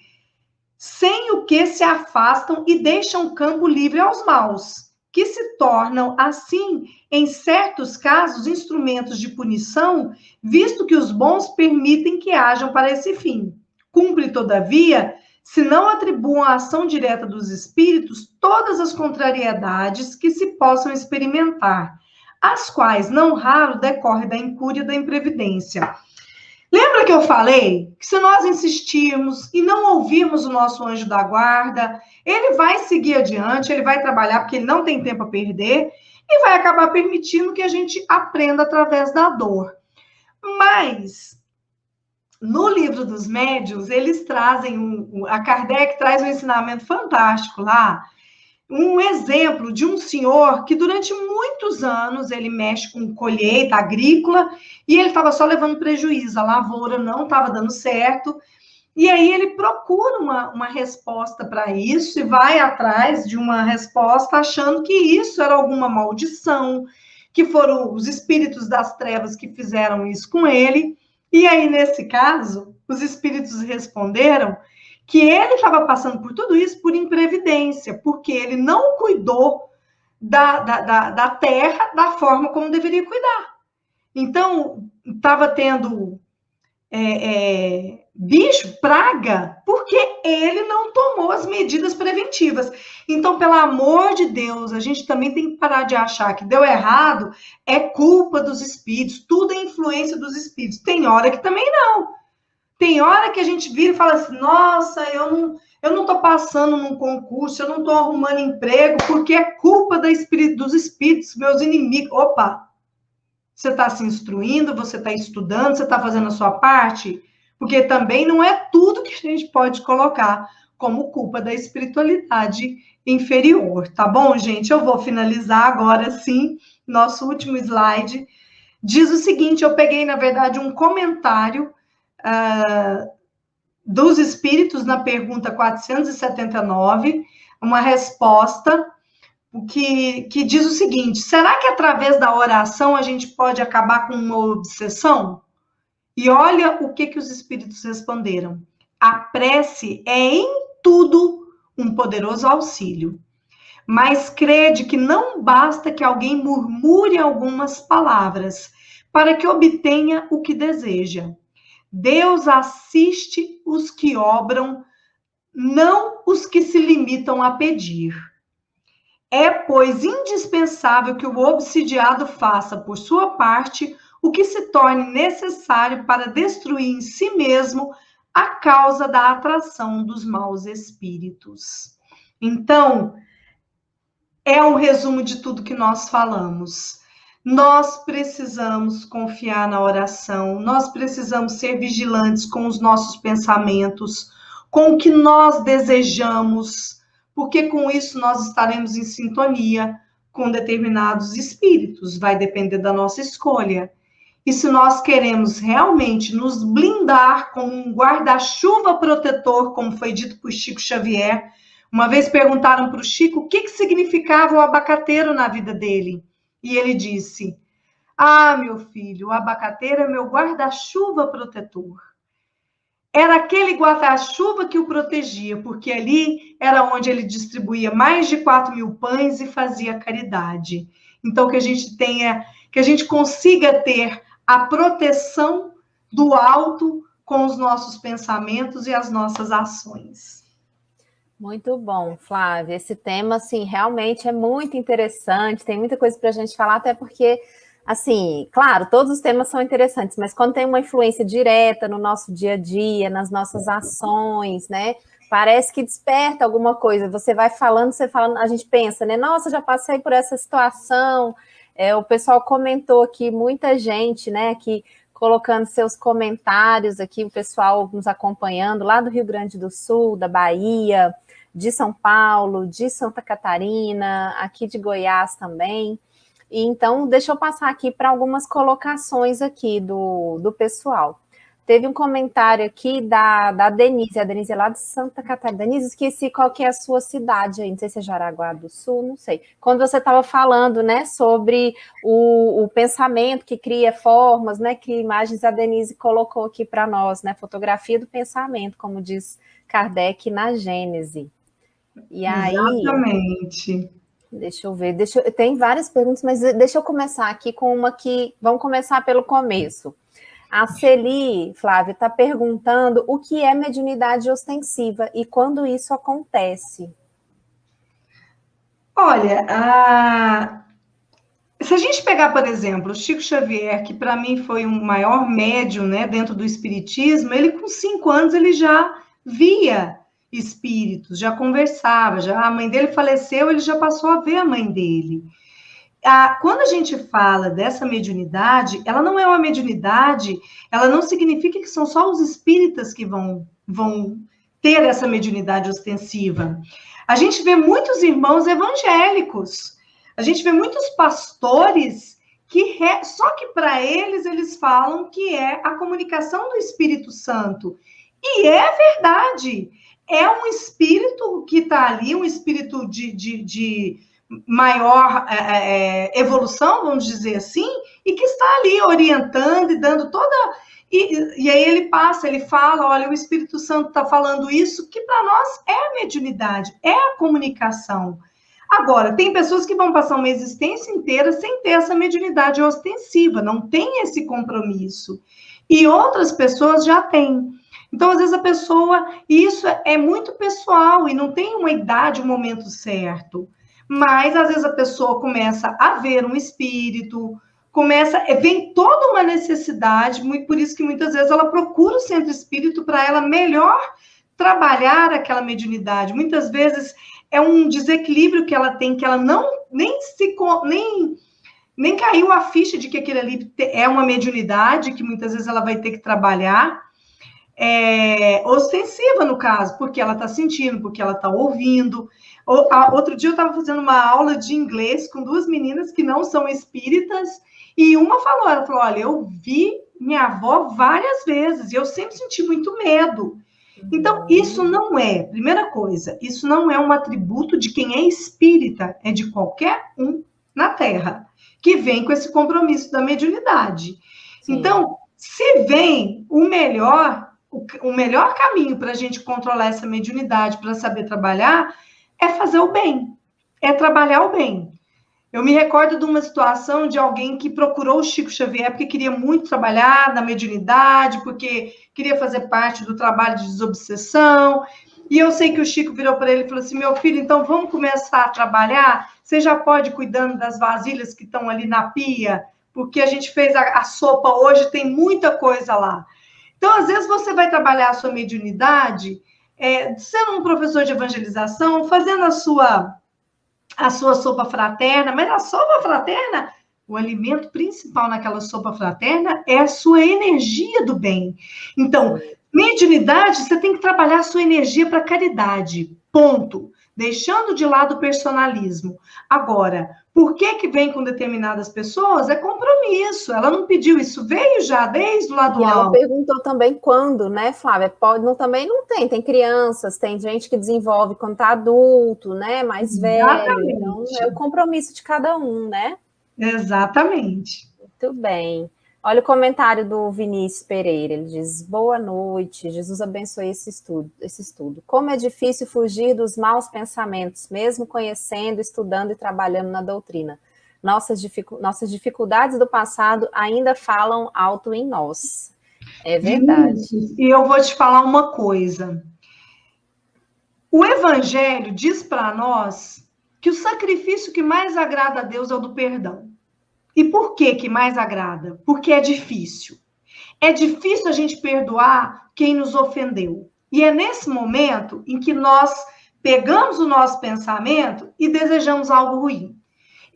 sem o que se afastam e deixam o campo livre aos maus, que se tornam, assim, em certos casos, instrumentos de punição, visto que os bons permitem que hajam para esse fim. Cumpre, todavia, se não atribuam à ação direta dos espíritos todas as contrariedades que se possam experimentar, as quais, não raro, decorre da incúria e da imprevidência. Lembra que eu falei que se nós insistirmos e não ouvirmos o nosso anjo da guarda, ele vai seguir adiante, ele vai trabalhar porque ele não tem tempo a perder e vai acabar permitindo que a gente aprenda através da dor. Mas no Livro dos Médiuns, eles trazem, a Kardec traz um ensinamento fantástico lá, um exemplo de um senhor que durante muitos anos ele mexe com colheita agrícola e ele estava só levando prejuízo, a lavoura não estava dando certo. E aí ele procura uma resposta para isso e vai atrás de uma resposta achando que isso era alguma maldição, que foram os espíritos das trevas que fizeram isso com ele. E aí, nesse caso, os espíritos responderam que ele estava passando por tudo isso por imprevidência, porque ele não cuidou da terra da forma como deveria cuidar. Então, estava tendo bicho, praga, porque ele não tomou as medidas preventivas. Então, pelo amor de Deus, a gente também tem que parar de achar que deu errado, é culpa dos espíritos, tudo é influência dos espíritos. Tem hora que também não. Tem hora que a gente vira e fala assim, nossa, eu não estou passando num concurso, eu não estou arrumando emprego, porque é culpa dos espíritos, meus inimigos. Opa! Você está se instruindo, você está estudando, você está fazendo a sua parte? Porque também não é tudo que a gente pode colocar como culpa da espiritualidade inferior, tá bom, gente? Eu vou finalizar agora, sim, nosso último slide. Diz o seguinte, eu peguei, na verdade, um comentário dos espíritos na pergunta 479, uma resposta que diz o seguinte, será que através da oração a gente pode acabar com uma obsessão? E olha o que os espíritos responderam. A prece é em tudo um poderoso auxílio, mas crede que não basta que alguém murmure algumas palavras para que obtenha o que deseja. Deus assiste os que obram, não os que se limitam a pedir. É, pois, indispensável que o obsidiado faça, por sua parte, o que se torne necessário para destruir em si mesmo a causa da atração dos maus espíritos. Então, é um resumo de tudo que nós falamos. Nós precisamos confiar na oração, nós precisamos ser vigilantes com os nossos pensamentos, com o que nós desejamos, porque com isso nós estaremos em sintonia com determinados espíritos, vai depender da nossa escolha. E se nós queremos realmente nos blindar com um guarda-chuva protetor, como foi dito por Chico Xavier, uma vez perguntaram para o Chico o que significava o abacateiro na vida dele. E ele disse, meu filho, o abacateiro é meu guarda-chuva protetor. Era aquele guarda-chuva que o protegia, porque ali era onde ele distribuía mais de 4.000 pães e fazia caridade. Então, que a gente consiga ter a proteção do alto com os nossos pensamentos e as nossas ações. Muito bom, Flávia. Esse tema, assim, realmente é muito interessante, tem muita coisa para a gente falar, até porque, assim, claro, todos os temas são interessantes, mas quando tem uma influência direta no nosso dia a dia, nas nossas ações, né, parece que desperta alguma coisa. Você vai falando, a gente pensa, né, nossa, já passei por essa situação. O pessoal comentou aqui, muita gente, né, aqui colocando seus comentários aqui, o pessoal nos acompanhando lá do Rio Grande do Sul, da Bahia, de São Paulo, de Santa Catarina, aqui de Goiás também. E então, deixa eu passar aqui para algumas colocações aqui do pessoal. Teve um comentário aqui da Denise, a Denise é lá de Santa Catarina. Denise, esqueci qual que é a sua cidade aí, não sei se é Jaraguá do Sul, não sei. Quando você estava falando, né, sobre o pensamento que cria formas, né, que imagens, a Denise colocou aqui para nós, né, fotografia do pensamento, como diz Kardec na Gênese. E aí, exatamente. Deixa eu ver, tem várias perguntas, mas deixa eu começar aqui com uma que, vamos começar pelo começo. A Celi, Flávia, está perguntando o que é mediunidade ostensiva e quando isso acontece. Olha, se a gente pegar, por exemplo, o Chico Xavier, que para mim foi o maior médium, né, dentro do espiritismo, ele com 5 anos ele já via espíritos, já conversava, a mãe dele faleceu, ele já passou a ver a mãe dele. Quando a gente fala dessa mediunidade, ela não é uma mediunidade, ela não significa que são só os espíritas que vão ter essa mediunidade ostensiva. A gente vê muitos irmãos evangélicos, a gente vê muitos pastores que só que para eles falam que é a comunicação do Espírito Santo. E é verdade, é um espírito que está ali, um espírito de maior evolução, vamos dizer assim, e que está ali orientando e dando toda... E aí ele passa, ele fala, olha, o Espírito Santo está falando isso, que para nós é a mediunidade, é a comunicação. Agora, tem pessoas que vão passar uma existência inteira sem ter essa mediunidade ostensiva, não tem esse compromisso. E outras pessoas já têm. Então, às vezes a pessoa, isso é muito pessoal e não tem uma idade, um momento certo. Mas, às vezes, a pessoa começa a ver um espírito, vem toda uma necessidade, por isso que muitas vezes ela procura o centro espírito para ela melhor trabalhar aquela mediunidade. Muitas vezes é um desequilíbrio que ela tem, que ela nem caiu a ficha de que aquilo ali é uma mediunidade, que muitas vezes ela vai ter que trabalhar, ostensiva no caso, porque ela está sentindo, porque ela está ouvindo. Outro dia eu estava fazendo uma aula de inglês com duas meninas que não são espíritas, e uma falou, ela falou, olha, eu vi minha avó várias vezes, e eu sempre senti muito medo. Então, isso não é, primeira coisa, isso não é um atributo de quem é espírita, é de qualquer um na Terra, que vem com esse compromisso da mediunidade. Sim. Então, se vem o melhor caminho para a gente controlar essa mediunidade, para saber trabalhar, é fazer o bem, é trabalhar o bem. Eu me recordo de uma situação de alguém que procurou o Chico Xavier porque queria muito trabalhar na mediunidade, porque queria fazer parte do trabalho de desobsessão. E eu sei que o Chico virou para ele e falou assim, meu filho, então vamos começar a trabalhar? Você já pode ir cuidando das vasilhas que estão ali na pia, porque a gente fez a sopa hoje, tem muita coisa lá. Então, às vezes, você vai trabalhar a sua mediunidade, sendo um professor de evangelização, fazendo a sua sopa fraterna, mas a sopa fraterna, o alimento principal naquela sopa fraterna é a sua energia do bem. Então, mediunidade, você tem que trabalhar a sua energia para caridade, ponto. Deixando de lado o personalismo. Agora, por que vem com determinadas pessoas? É compromisso. Ela não pediu isso, veio já desde o lado alto. Ela perguntou também quando, né, Flávia? Também não tem crianças, tem gente que desenvolve quando está adulto, né, mais velho. Então, é o compromisso de cada um, né? Exatamente. Muito bem. Olha o comentário do Vinícius Pereira, ele diz, boa noite, Jesus abençoe esse estudo. Como é difícil fugir dos maus pensamentos, mesmo conhecendo, estudando e trabalhando na doutrina. Nossas dificuldades do passado ainda falam alto em nós. É verdade. E eu vou te falar uma coisa. O Evangelho diz para nós que o sacrifício que mais agrada a Deus é o do perdão. E por que mais agrada? Porque é difícil. É difícil a gente perdoar quem nos ofendeu. E é nesse momento em que nós pegamos o nosso pensamento e desejamos algo ruim.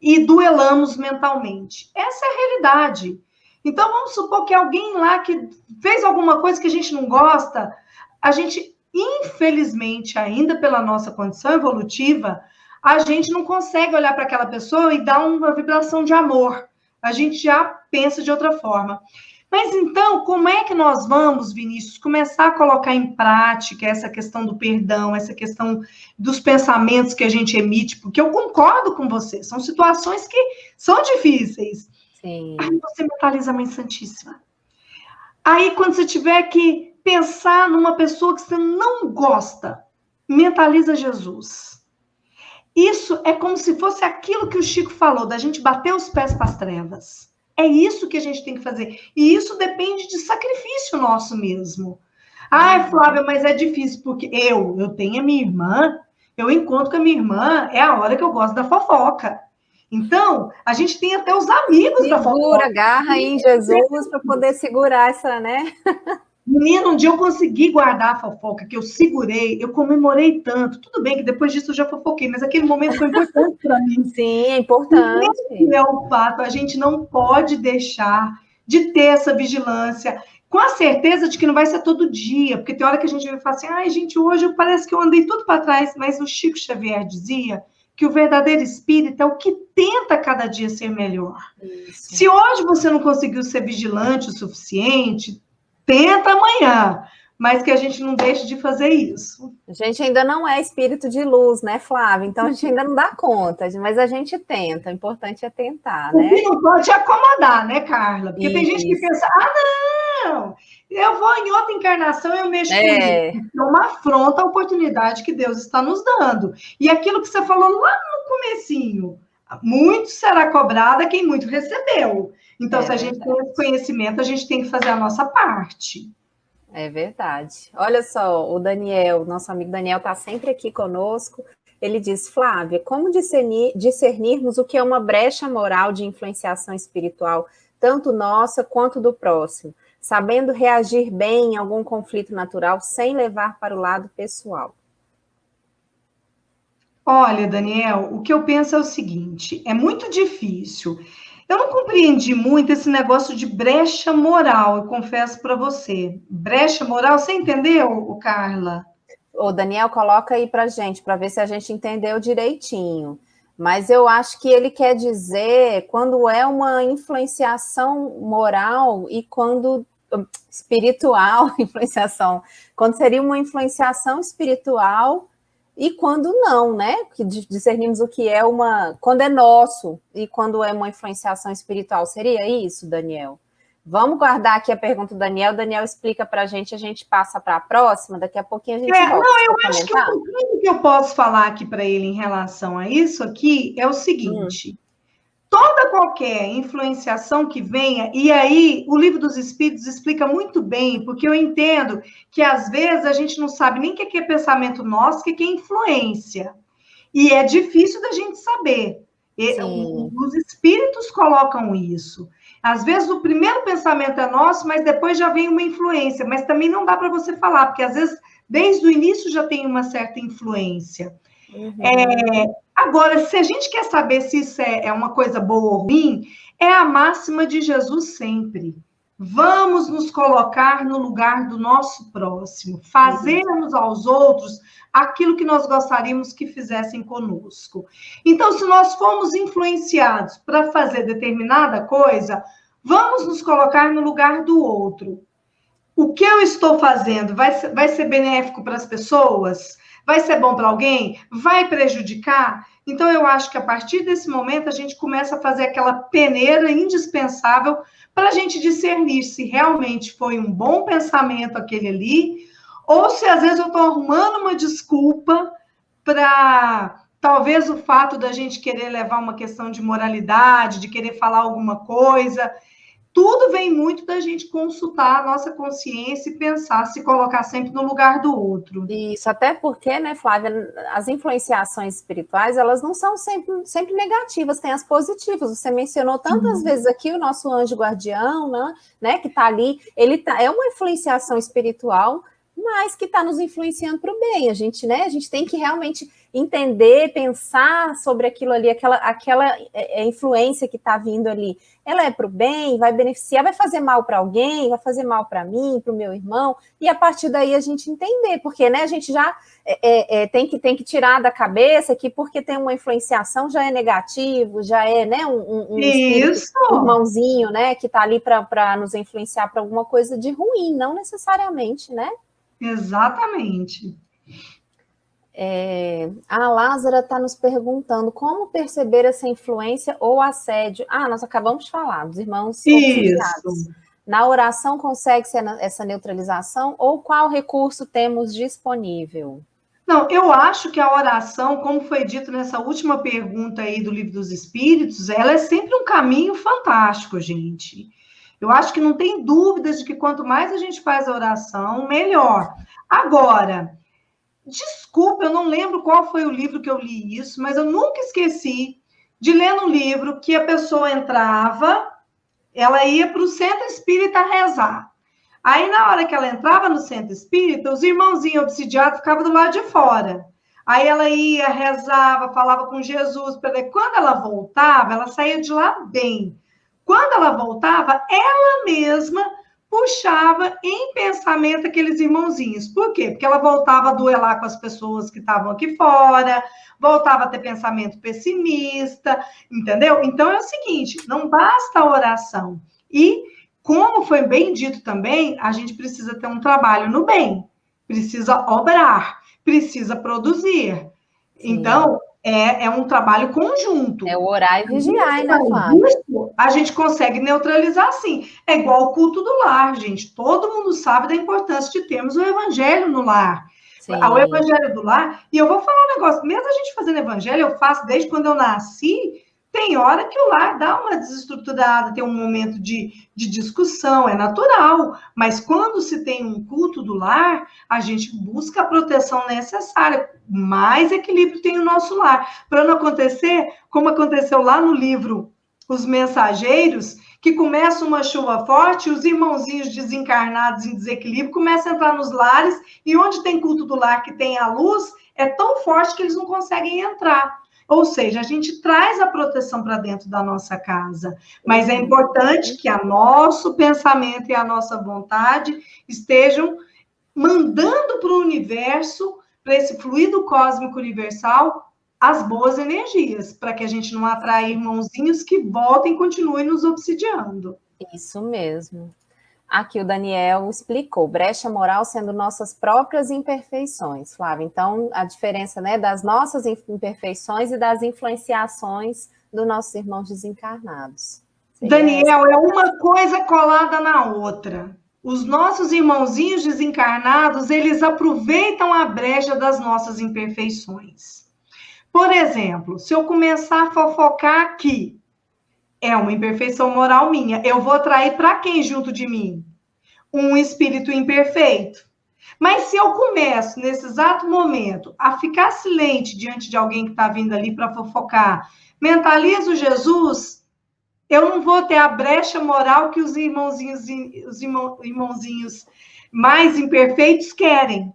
E duelamos mentalmente. Essa é a realidade. Então, vamos supor que alguém lá que fez alguma coisa que a gente não gosta, a gente, infelizmente, ainda pela nossa condição evolutiva, a gente não consegue olhar para aquela pessoa e dar uma vibração de amor. A gente já pensa de outra forma. Mas então, como é que nós vamos, Vinícius, começar a colocar em prática essa questão do perdão, essa questão dos pensamentos que a gente emite? Porque eu concordo com você, são situações que são difíceis. Sim. Aí você mentaliza a Mãe Santíssima. Aí, quando você tiver que pensar numa pessoa que você não gosta, mentaliza Jesus. Isso é como se fosse aquilo que o Chico falou, da gente bater os pés para as trevas. É isso que a gente tem que fazer. E isso depende de sacrifício nosso mesmo. Ai, Flávia, mas é difícil, porque eu tenho a minha irmã, eu encontro com a minha irmã, é a hora que eu gosto da fofoca. Então, a gente tem até os amigos da fofoca. Segura, agarra aí em Jesus para poder segurar essa, né? Menina, um dia eu consegui guardar a fofoca, que eu segurei, eu comemorei tanto. Tudo bem que depois disso eu já fofoquei, mas aquele momento foi importante para mim. Sim, é importante. É o fato, a gente não pode deixar de ter essa vigilância. com a certeza de que não vai ser todo dia, porque tem hora que a gente vai falar assim, ai, gente, hoje parece que eu andei tudo para trás, mas o Chico Xavier dizia que o verdadeiro espírito é o que tenta cada dia ser melhor. Isso. Se hoje você não conseguiu ser vigilante o suficiente, tenta amanhã, mas que a gente não deixe de fazer isso. A gente ainda não é espírito de luz, né, Flávia? Então a gente ainda não dá conta, mas a gente tenta. O importante é tentar, né? O que não pode acomodar, né, Carla? Porque tem gente que pensa, não, eu vou em outra encarnação, eu mexo com isso. É uma afronta à oportunidade que Deus está nos dando. E aquilo que você falou lá no comecinho, muito será cobrado a quem muito recebeu. Então, se a gente tem esse conhecimento, a gente tem que fazer a nossa parte. É verdade. Olha só, o Daniel, nosso amigo Daniel, está sempre aqui conosco. Ele diz, Flávia, como discernirmos o que é uma brecha moral de influenciação espiritual, tanto nossa quanto do próximo, sabendo reagir bem em algum conflito natural sem levar para o lado pessoal? Olha, Daniel, o que eu penso é o seguinte, é muito difícil. Eu não compreendi muito esse negócio de brecha moral, eu confesso para você. Brecha moral, você entendeu, Carla? O Daniel coloca aí para gente, para ver se a gente entendeu direitinho. Mas eu acho que ele quer dizer quando é uma influenciação moral e quando espiritual, influenciação, quando seria uma influenciação espiritual e quando não, né? Que discernimos o que é quando é nosso e quando é uma influenciação espiritual. Seria isso, Daniel? Vamos guardar aqui a pergunta do Daniel. O Daniel explica para a gente passa para a próxima. Daqui a pouquinho a gente volta. Não, eu acho que o que eu posso falar aqui para ele em relação a isso aqui é o seguinte. Toda qualquer influenciação que venha, e aí o Livro dos Espíritos explica muito bem, porque eu entendo que às vezes a gente não sabe nem o que é pensamento nosso, o que é influência. E é difícil da gente saber. Os espíritos colocam isso. Às vezes o primeiro pensamento é nosso, mas depois já vem uma influência. Mas também não dá para você falar, porque às vezes desde o início já tem uma certa influência. Agora, se a gente quer saber se isso é uma coisa boa ou ruim, é a máxima de Jesus sempre. Vamos nos colocar no lugar do nosso próximo, fazermos aos outros aquilo que nós gostaríamos que fizessem conosco. Então, se nós formos influenciados para fazer determinada coisa, vamos nos colocar no lugar do outro. O que eu estou fazendo vai ser benéfico para as pessoas? Vai ser bom para alguém? Vai prejudicar? Então, eu acho que a partir desse momento a gente começa a fazer aquela peneira indispensável para a gente discernir se realmente foi um bom pensamento aquele ali, ou se às vezes eu estou arrumando uma desculpa para talvez o fato da gente querer levar uma questão de moralidade, de querer falar alguma coisa. Tudo vem muito da gente consultar a nossa consciência e pensar, se colocar sempre no lugar do outro. Isso, até porque, né, Flávia, as influenciações espirituais, elas não são sempre negativas, tem as positivas. Você mencionou tantas vezes aqui o nosso anjo guardião, né, que está ali, é uma influenciação espiritual, mas que está nos influenciando para o bem. A gente tem que realmente entender, pensar sobre aquilo ali, aquela influência que está vindo ali. Ela é para o bem, vai beneficiar, vai fazer mal para alguém, vai fazer mal para mim, para o meu irmão, e a partir daí a gente entender, porque, né, a gente já tem que tirar da cabeça que porque tem uma influenciação já é negativo, já é, né, um irmãozinho, né, que está ali para nos influenciar para alguma coisa de ruim, não necessariamente, né? Exatamente. A Lázara está nos perguntando como perceber essa influência ou assédio. Nós acabamos de falar, dos irmãos obsidiados. Na oração consegue-se essa neutralização ou qual recurso temos disponível? Não, eu acho que a oração, como foi dito nessa última pergunta aí do Livro dos Espíritos, ela é sempre um caminho fantástico, gente. Eu acho que não tem dúvidas de que quanto mais a gente faz a oração, melhor. Agora, desculpa, eu não lembro qual foi o livro que eu li isso, mas eu nunca esqueci de ler no livro que a pessoa entrava, ela ia para o centro espírita rezar. Aí, na hora que ela entrava no centro espírita, os irmãozinhos obsidiados ficavam do lado de fora. Aí ela ia, rezava, falava com Jesus. Quando ela voltava, ela saía de lá bem. Quando ela voltava, ela mesma puxava em pensamento aqueles irmãozinhos. Por quê? Porque ela voltava a duelar com as pessoas que estavam aqui fora, voltava a ter pensamento pessimista, entendeu? Então é o seguinte, não basta a oração. E, como foi bem dito também, a gente precisa ter um trabalho no bem, precisa obrar, precisa produzir. Sim. Então, é um trabalho conjunto. É o orar e vigiar, né, Flávia? Isso a gente consegue neutralizar, sim. É igual o culto do lar, gente. Todo mundo sabe da importância de termos o evangelho no lar. Sim. O evangelho do lar. E eu vou falar um negócio. Mesmo a gente fazendo evangelho, eu faço desde quando eu nasci. Tem hora que o lar dá uma desestruturada, tem um momento de discussão, é natural. Mas quando se tem um culto do lar, a gente busca a proteção necessária. Mais equilíbrio tem o nosso lar. Para não acontecer, como aconteceu lá no livro Os Mensageiros, que começa uma chuva forte, os irmãozinhos desencarnados em desequilíbrio começam a entrar nos lares, e onde tem culto do lar, que tem a luz, é tão forte que eles não conseguem entrar. Ou seja, a gente traz a proteção para dentro da nossa casa, mas é importante que o nosso pensamento e a nossa vontade estejam mandando para o universo, para esse fluido cósmico universal, as boas energias, para que a gente não atraia irmãozinhos que voltem e continuem nos obsidiando. Isso mesmo. Aqui o Daniel explicou, brecha moral sendo nossas próprias imperfeições, Flávia. Então, a diferença, né, das nossas imperfeições e das influenciações dos nossos irmãos desencarnados. Daniel, é uma coisa colada na outra. Os nossos irmãozinhos desencarnados, eles aproveitam a brecha das nossas imperfeições. Por exemplo, se eu começar a fofocar aqui, é uma imperfeição moral minha. Eu vou atrair para quem junto de mim? Um espírito imperfeito. Mas se eu começo, nesse exato momento, a ficar silente diante de alguém que está vindo ali para fofocar, mentalizo Jesus, eu não vou ter a brecha moral que os irmãozinhos mais imperfeitos querem.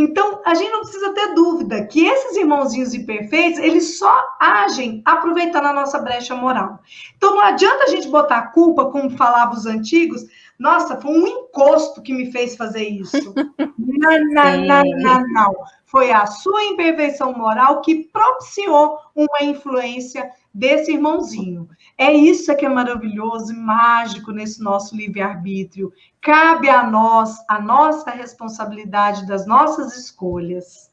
Então, a gente não precisa ter dúvida que esses irmãozinhos imperfeitos, eles só agem aproveitando a nossa brecha moral. Então, não adianta a gente botar a culpa, como falavam os antigos, nossa, foi um encosto que me fez fazer isso. Não. Foi a sua imperfeição moral que propiciou uma influência desse irmãozinho. É isso que é maravilhoso e mágico nesse nosso livre-arbítrio. Cabe a nós a nossa responsabilidade das nossas escolhas.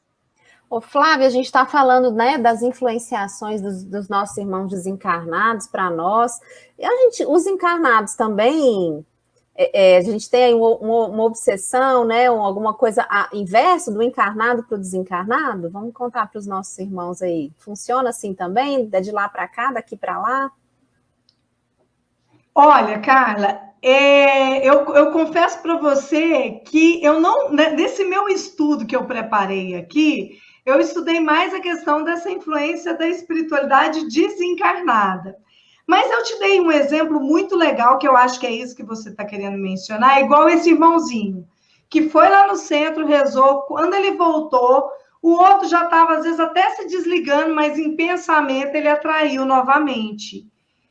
Ô, Flávia, a gente está falando, né, das influenciações dos nossos irmãos desencarnados para nós. E os encarnados também, a gente tem uma obsessão, né, alguma coisa inverso do encarnado para o desencarnado? Vamos contar para os nossos irmãos aí. Funciona assim também? De lá para cá, daqui para lá? Olha, Carla, eu confesso para você que eu não, nesse meu estudo que eu preparei aqui, eu estudei mais a questão dessa influência da espiritualidade desencarnada. Mas eu te dei um exemplo muito legal, que eu acho que é isso que você está querendo mencionar, igual esse irmãozinho, que foi lá no centro, rezou, quando ele voltou, o outro já estava, às vezes, até se desligando, mas em pensamento ele atraiu novamente.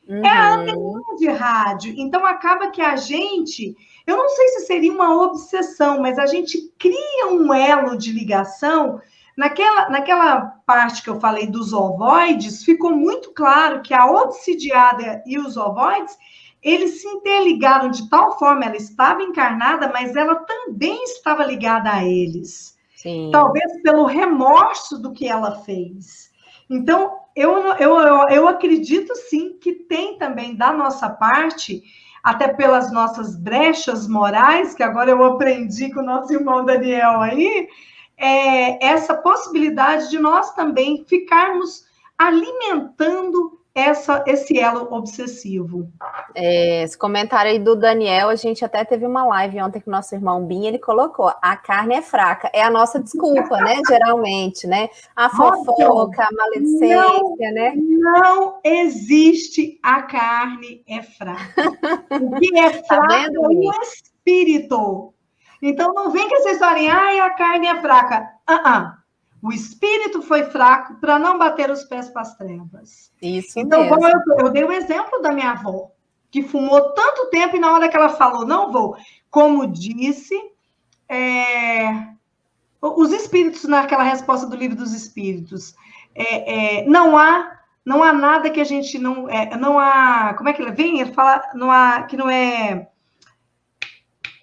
Uhum. É a antena de rádio. Então, acaba que a gente, eu não sei se seria uma obsessão, mas a gente cria um elo de ligação. Naquela parte que eu falei dos ovoides, ficou muito claro que a obsidiada e os ovoides, eles se interligaram de tal forma, ela estava encarnada, mas ela também estava ligada a eles. Sim. Talvez pelo remorso do que ela fez. Então, eu acredito sim que tem também da nossa parte, até pelas nossas brechas morais, que agora eu aprendi com o nosso irmão Daniel aí, essa possibilidade de nós também ficarmos alimentando esse elo obsessivo. Esse comentário aí do Daniel, a gente até teve uma live ontem com o nosso irmão Binho, ele colocou, a carne é fraca, é a nossa desculpa, né, geralmente, né, a fofoca, a maledicência, né? Não existe a carne é fraca. O que é fraco é o espírito. Então, não vem com essa historinha, a carne é fraca. O espírito foi fraco para não bater os pés para as trevas. Isso então, mesmo. Eu dei o exemplo da minha avó. que fumou tanto tempo e na hora que ela falou, não vou, como disse, os espíritos, naquela resposta do Livro dos Espíritos, não há nada que a gente não... não há... Como é que ele vem? Ele fala, não há... Que não é...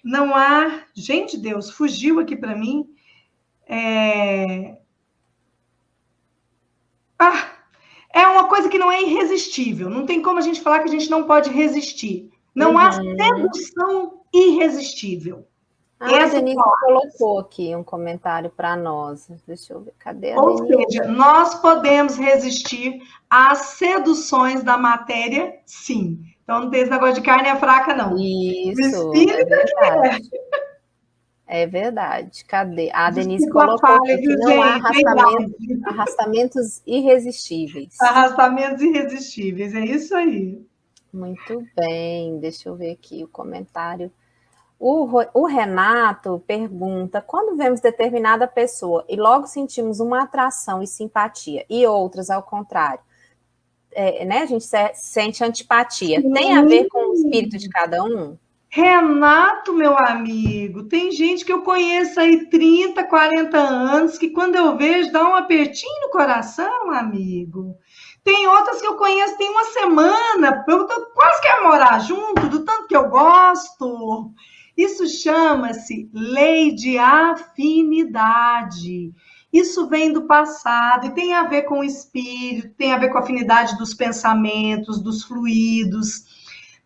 Não há... Gente, Deus, fugiu aqui para mim. É uma coisa que não é irresistível. Não tem como a gente falar que a gente não pode resistir. Não há sedução irresistível. A Denise colocou aqui um comentário para nós. Deixa eu ver, cadê a Ou Denise? seja, nós podemos resistir às seduções da matéria, sim. Então, não tem esse negócio de carne é fraca, não. Isso, é verdade. É verdade. Cadê? A Denise colocou aqui que não há arrastamentos irresistíveis. Arrastamentos irresistíveis, é isso aí. Muito bem, deixa eu ver aqui o comentário. O Renato pergunta, quando vemos determinada pessoa e logo sentimos uma atração e simpatia, e outras ao contrário, né, a gente sente antipatia, tem a ver com o espírito de cada um? Renato, meu amigo, tem gente que eu conheço aí 30, 40 anos, que quando eu vejo dá um apertinho no coração, amigo. Tem outras que eu conheço tem uma semana, eu quase quero morar junto, do tanto que eu gosto. Isso chama-se lei de afinidade. Isso vem do passado e tem a ver com o espírito, tem a ver com a afinidade dos pensamentos, dos fluidos.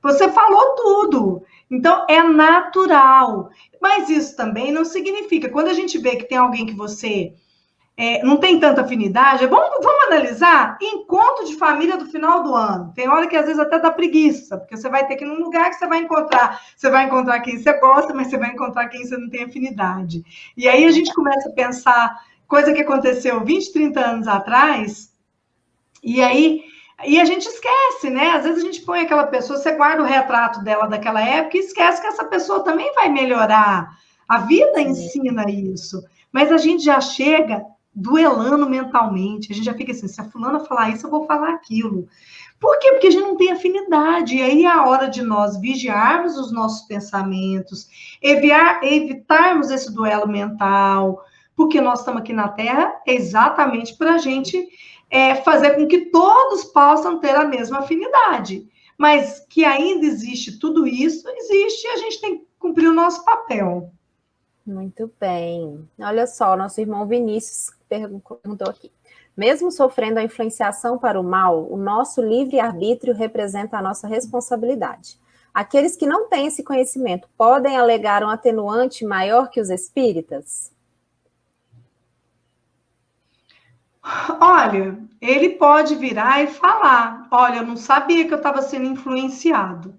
Você falou tudo. Então, é natural. Mas isso também não significa. Quando a gente vê que tem alguém que você não tem tanta afinidade, vamos analisar encontro de família do final do ano. Tem hora que às vezes até dá preguiça, porque você vai ter que ir num lugar que você vai encontrar quem você gosta, mas você vai encontrar quem você não tem afinidade. E aí a gente começa a pensar coisa que aconteceu 20, 30 anos atrás, e a gente esquece, né? Às vezes a gente põe aquela pessoa, você guarda o retrato dela daquela época e esquece que essa pessoa também vai melhorar. A vida ensina isso. Mas a gente já chega duelando mentalmente. A gente já fica assim, se a fulana falar isso, eu vou falar aquilo. Por quê? Porque a gente não tem afinidade. E aí é a hora de nós vigiarmos os nossos pensamentos, evitarmos esse duelo mental, porque nós estamos aqui na Terra exatamente para a gente fazer com que todos possam ter a mesma afinidade. Mas que ainda existe tudo isso, existe, e a gente tem que cumprir o nosso papel. Muito bem. Olha só, nosso irmão Vinícius perguntou aqui. Mesmo sofrendo a influenciação para o mal, o nosso livre-arbítrio representa a nossa responsabilidade. Aqueles que não têm esse conhecimento podem alegar um atenuante maior que os espíritas? Olha, ele pode virar e falar, olha, eu não sabia que eu estava sendo influenciado.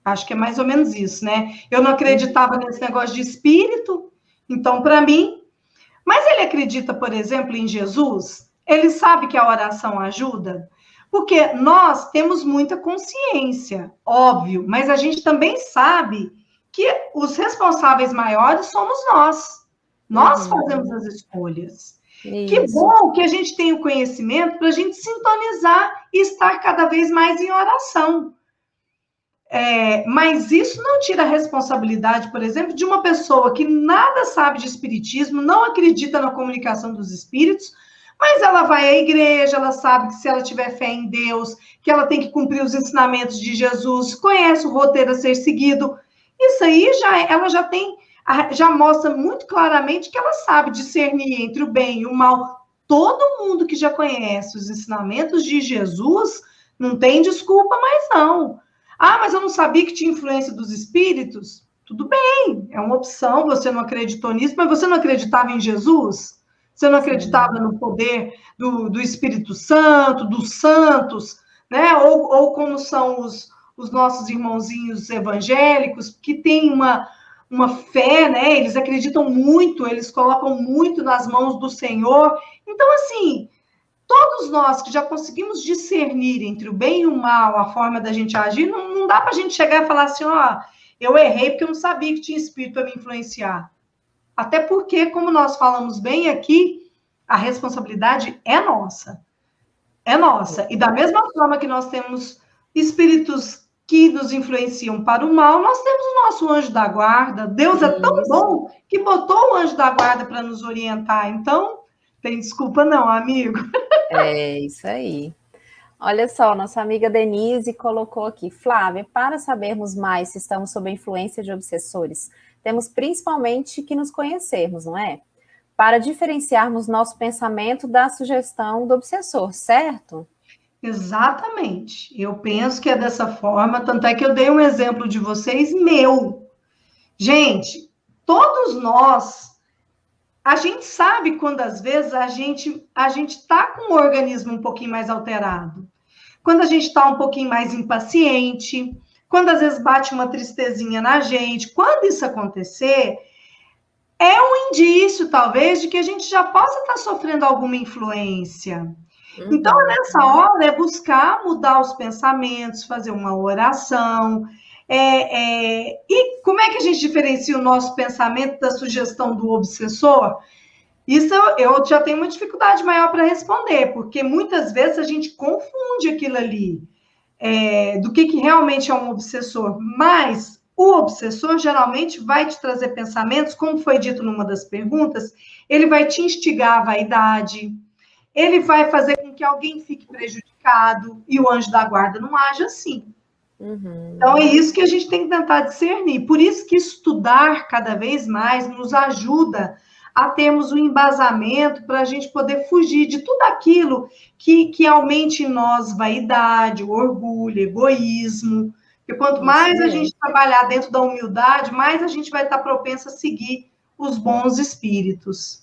Acho que é mais ou menos isso, né? Eu não acreditava nesse negócio de espírito, então, para mim... Mas ele acredita, por exemplo, em Jesus? Ele sabe que a oração ajuda? Porque nós temos muita consciência, óbvio, mas a gente também sabe que os responsáveis maiores somos nós. Nós fazemos as escolhas. Isso. Que bom que a gente tem o conhecimento para a gente sintonizar e estar cada vez mais em oração. Mas isso não tira a responsabilidade, por exemplo, de uma pessoa que nada sabe de espiritismo, não acredita na comunicação dos espíritos, mas ela vai à igreja, ela sabe que se ela tiver fé em Deus, que ela tem que cumprir os ensinamentos de Jesus, conhece o roteiro a ser seguido. Isso aí ela já mostra muito claramente que ela sabe discernir entre o bem e o mal. Todo mundo que já conhece os ensinamentos de Jesus não tem desculpa mais não. Ah, mas eu não sabia que tinha influência dos espíritos? Tudo bem, é uma opção, você não acreditou nisso, mas você não acreditava em Jesus? Você não acreditava no poder do Espírito Santo, dos santos, né? Ou como são os nossos irmãozinhos evangélicos, que têm uma fé, né? Eles acreditam muito, eles colocam muito nas mãos do Senhor. Então, assim... Todos nós que já conseguimos discernir entre o bem e o mal, a forma da gente agir, não dá para a gente chegar e falar assim, eu errei porque eu não sabia que tinha espírito para me influenciar. Até porque, como nós falamos bem aqui, a responsabilidade é nossa. É nossa. E da mesma forma que nós temos espíritos que nos influenciam para o mal, nós temos o nosso anjo da guarda. Deus é tão bom que botou o anjo da guarda para nos orientar. Então, tem desculpa não, amigo. É isso aí. Olha só, nossa amiga Denise colocou aqui, Flávia, para sabermos mais se estamos sob a influência de obsessores, temos principalmente que nos conhecermos, não é? Para diferenciarmos nosso pensamento da sugestão do obsessor, certo? Exatamente. Eu penso que é dessa forma, tanto é que eu dei um exemplo de vocês meu. Gente, todos nós, a gente sabe quando às vezes a gente está com o organismo um pouquinho mais alterado. Quando a gente está um pouquinho mais impaciente, quando às vezes bate uma tristezinha na gente. Quando isso acontecer, é um indício, talvez, de que a gente já possa estar sofrendo alguma influência. Então, nessa hora, é buscar mudar os pensamentos, fazer uma oração. E como é que a gente diferencia o nosso pensamento da sugestão do obsessor? Isso eu já tenho uma dificuldade maior para responder, porque muitas vezes a gente confunde aquilo ali, do que realmente é um obsessor. Mas o obsessor geralmente vai te trazer pensamentos, como foi dito numa das perguntas, ele vai te instigar à vaidade, ele vai fazer com que alguém fique prejudicado, e o anjo da guarda não age assim. Uhum. Então, é isso que a gente tem que tentar discernir. Por isso que estudar cada vez mais nos ajuda a termos um embasamento para a gente poder fugir de tudo aquilo que aumente em nós vaidade, orgulho, egoísmo. Porque quanto mais a gente trabalhar dentro da humildade, mais a gente vai estar propenso a seguir os bons espíritos.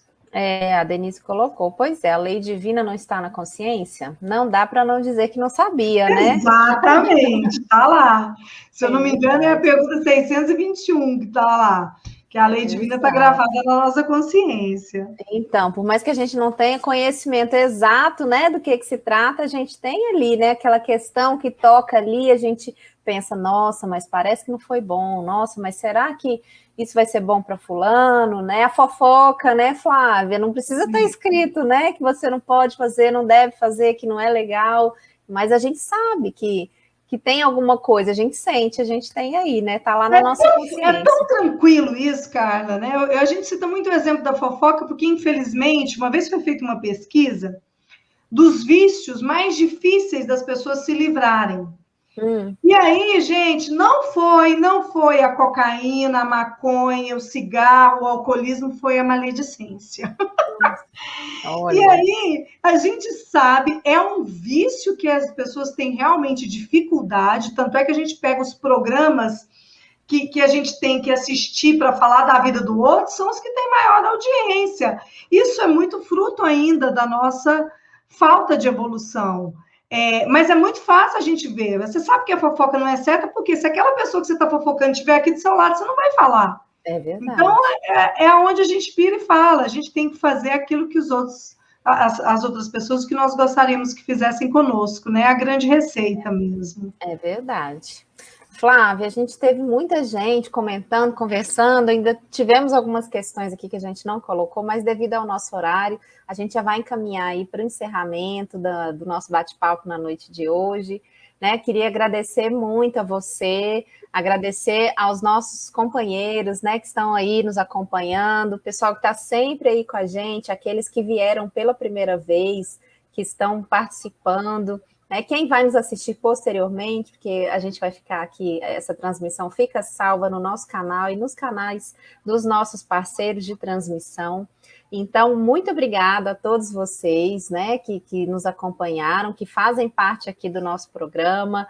A Denise colocou, pois é, a lei divina não está na consciência? Não dá para não dizer que não sabia, né? Exatamente, está lá. Se eu não me engano, é a pergunta 621 que está lá, que a lei divina está gravada na nossa consciência. Então, por mais que a gente não tenha conhecimento exato, né, do que se trata, a gente tem ali, né, aquela questão que toca ali, a gente pensa, nossa, mas parece que não foi bom, nossa, mas será que isso vai ser bom para fulano, né? A fofoca, né, Flávia? Não precisa estar escrito, né, que você não pode fazer, não deve fazer, que não é legal, mas a gente sabe que tem alguma coisa, a gente sente, a gente tem aí, né? Tá lá na nossa consciência. É tão tranquilo isso, Carla, né? A gente cita muito o exemplo da fofoca, porque, infelizmente, uma vez foi feita uma pesquisa dos vícios mais difíceis das pessoas se livrarem. E aí, gente, não foi a cocaína, a maconha, o cigarro, o alcoolismo, foi a maledicência. E aí, a gente sabe, é um vício que as pessoas têm realmente dificuldade, tanto é que a gente pega os programas que a gente tem que assistir para falar da vida do outro, são os que têm maior audiência. Isso é muito fruto ainda da nossa falta de evolução. Mas é muito fácil a gente ver. Você sabe que a fofoca não é certa, porque se aquela pessoa que você está fofocando estiver aqui do seu lado, você não vai falar. É verdade. Então, é onde a gente pira e fala. A gente tem que fazer aquilo que as outras pessoas, que nós gostaríamos que fizessem conosco, né? A grande receita mesmo. É verdade. Flávia, a gente teve muita gente comentando, conversando, ainda tivemos algumas questões aqui que a gente não colocou, mas devido ao nosso horário, a gente já vai encaminhar aí para o encerramento do nosso bate-papo na noite de hoje, né? Queria agradecer muito a você, agradecer aos nossos companheiros, né, que estão aí nos acompanhando, o pessoal que está sempre aí com a gente, aqueles que vieram pela primeira vez, que estão participando, né? Quem vai nos assistir posteriormente, porque a gente vai ficar aqui, essa transmissão fica salva no nosso canal e nos canais dos nossos parceiros de transmissão. Então, muito obrigada a todos vocês, né, que nos acompanharam, que fazem parte aqui do nosso programa.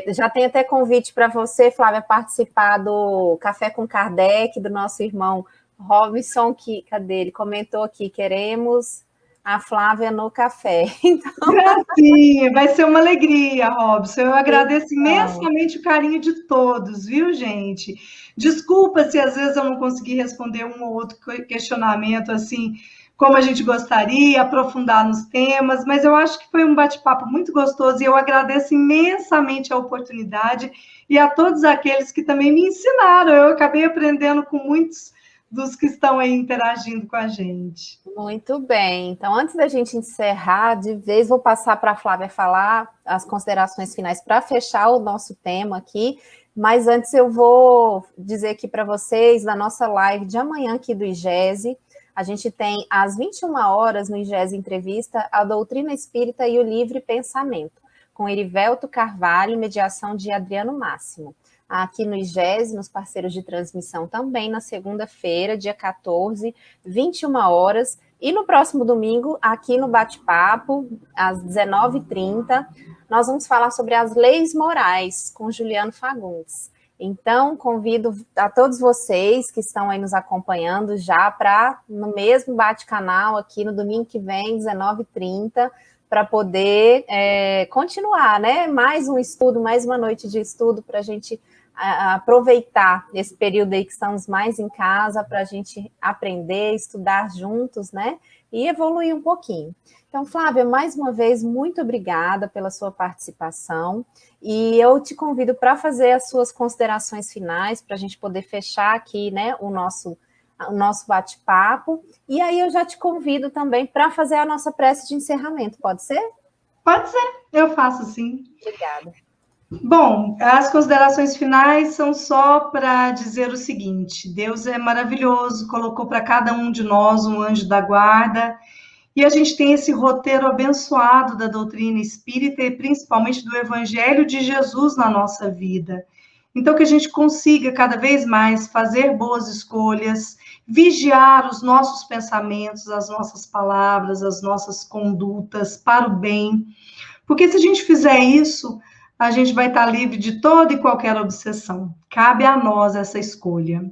Já tem até convite para você, Flávia, participar do Café com Kardec, do nosso irmão Robinson, cadê ele? Comentou aqui, queremos a Flávia no café. Então... Gracinha, vai ser uma alegria, Robson. Eu agradeço imensamente o carinho de todos, viu, gente? Desculpa se às vezes eu não consegui responder um ou outro questionamento assim, como a gente gostaria, aprofundar nos temas, mas eu acho que foi um bate-papo muito gostoso e eu agradeço imensamente a oportunidade e a todos aqueles que também me ensinaram. Eu acabei aprendendo com muitos dos que estão aí interagindo com a gente. Muito bem. Então, antes da gente encerrar, de vez vou passar para a Flávia falar as considerações finais para fechar o nosso tema aqui. Mas antes eu vou dizer aqui para vocês da nossa live de amanhã aqui do IGESE. A gente tem às 21 horas no IGESE Entrevista a Doutrina Espírita e o Livre Pensamento, com Erivelto Carvalho, mediação de Adriano Máximo. Aqui no IGESE, nos parceiros de transmissão também, na segunda-feira, dia 14, 21 horas. E no próximo domingo, aqui no Bate-Papo, às 19h30, nós vamos falar sobre as leis morais com Juliano Fagundes. Então, convido a todos vocês que estão aí nos acompanhando já para, no mesmo bate-canal, aqui no domingo que vem, 19h30, para poder continuar, né? Mais um estudo, mais uma noite de estudo para a gente aproveitar esse período aí que estamos mais em casa, para a gente aprender, estudar juntos, né? E evoluir um pouquinho. Então, Flávia, mais uma vez, muito obrigada pela sua participação. E eu te convido para fazer as suas considerações finais, para a gente poder fechar aqui, né, o nosso bate-papo. E aí eu já te convido também para fazer a nossa prece de encerramento, pode ser? Pode ser, eu faço sim. Obrigada. Bom, as considerações finais são só para dizer o seguinte: Deus é maravilhoso, colocou para cada um de nós um anjo da guarda, e a gente tem esse roteiro abençoado da doutrina espírita e principalmente do Evangelho de Jesus na nossa vida. Então, que a gente consiga cada vez mais fazer boas escolhas, vigiar os nossos pensamentos, as nossas palavras, as nossas condutas para o bem, porque se a gente fizer isso, a gente vai estar livre de toda e qualquer obsessão. Cabe a nós essa escolha.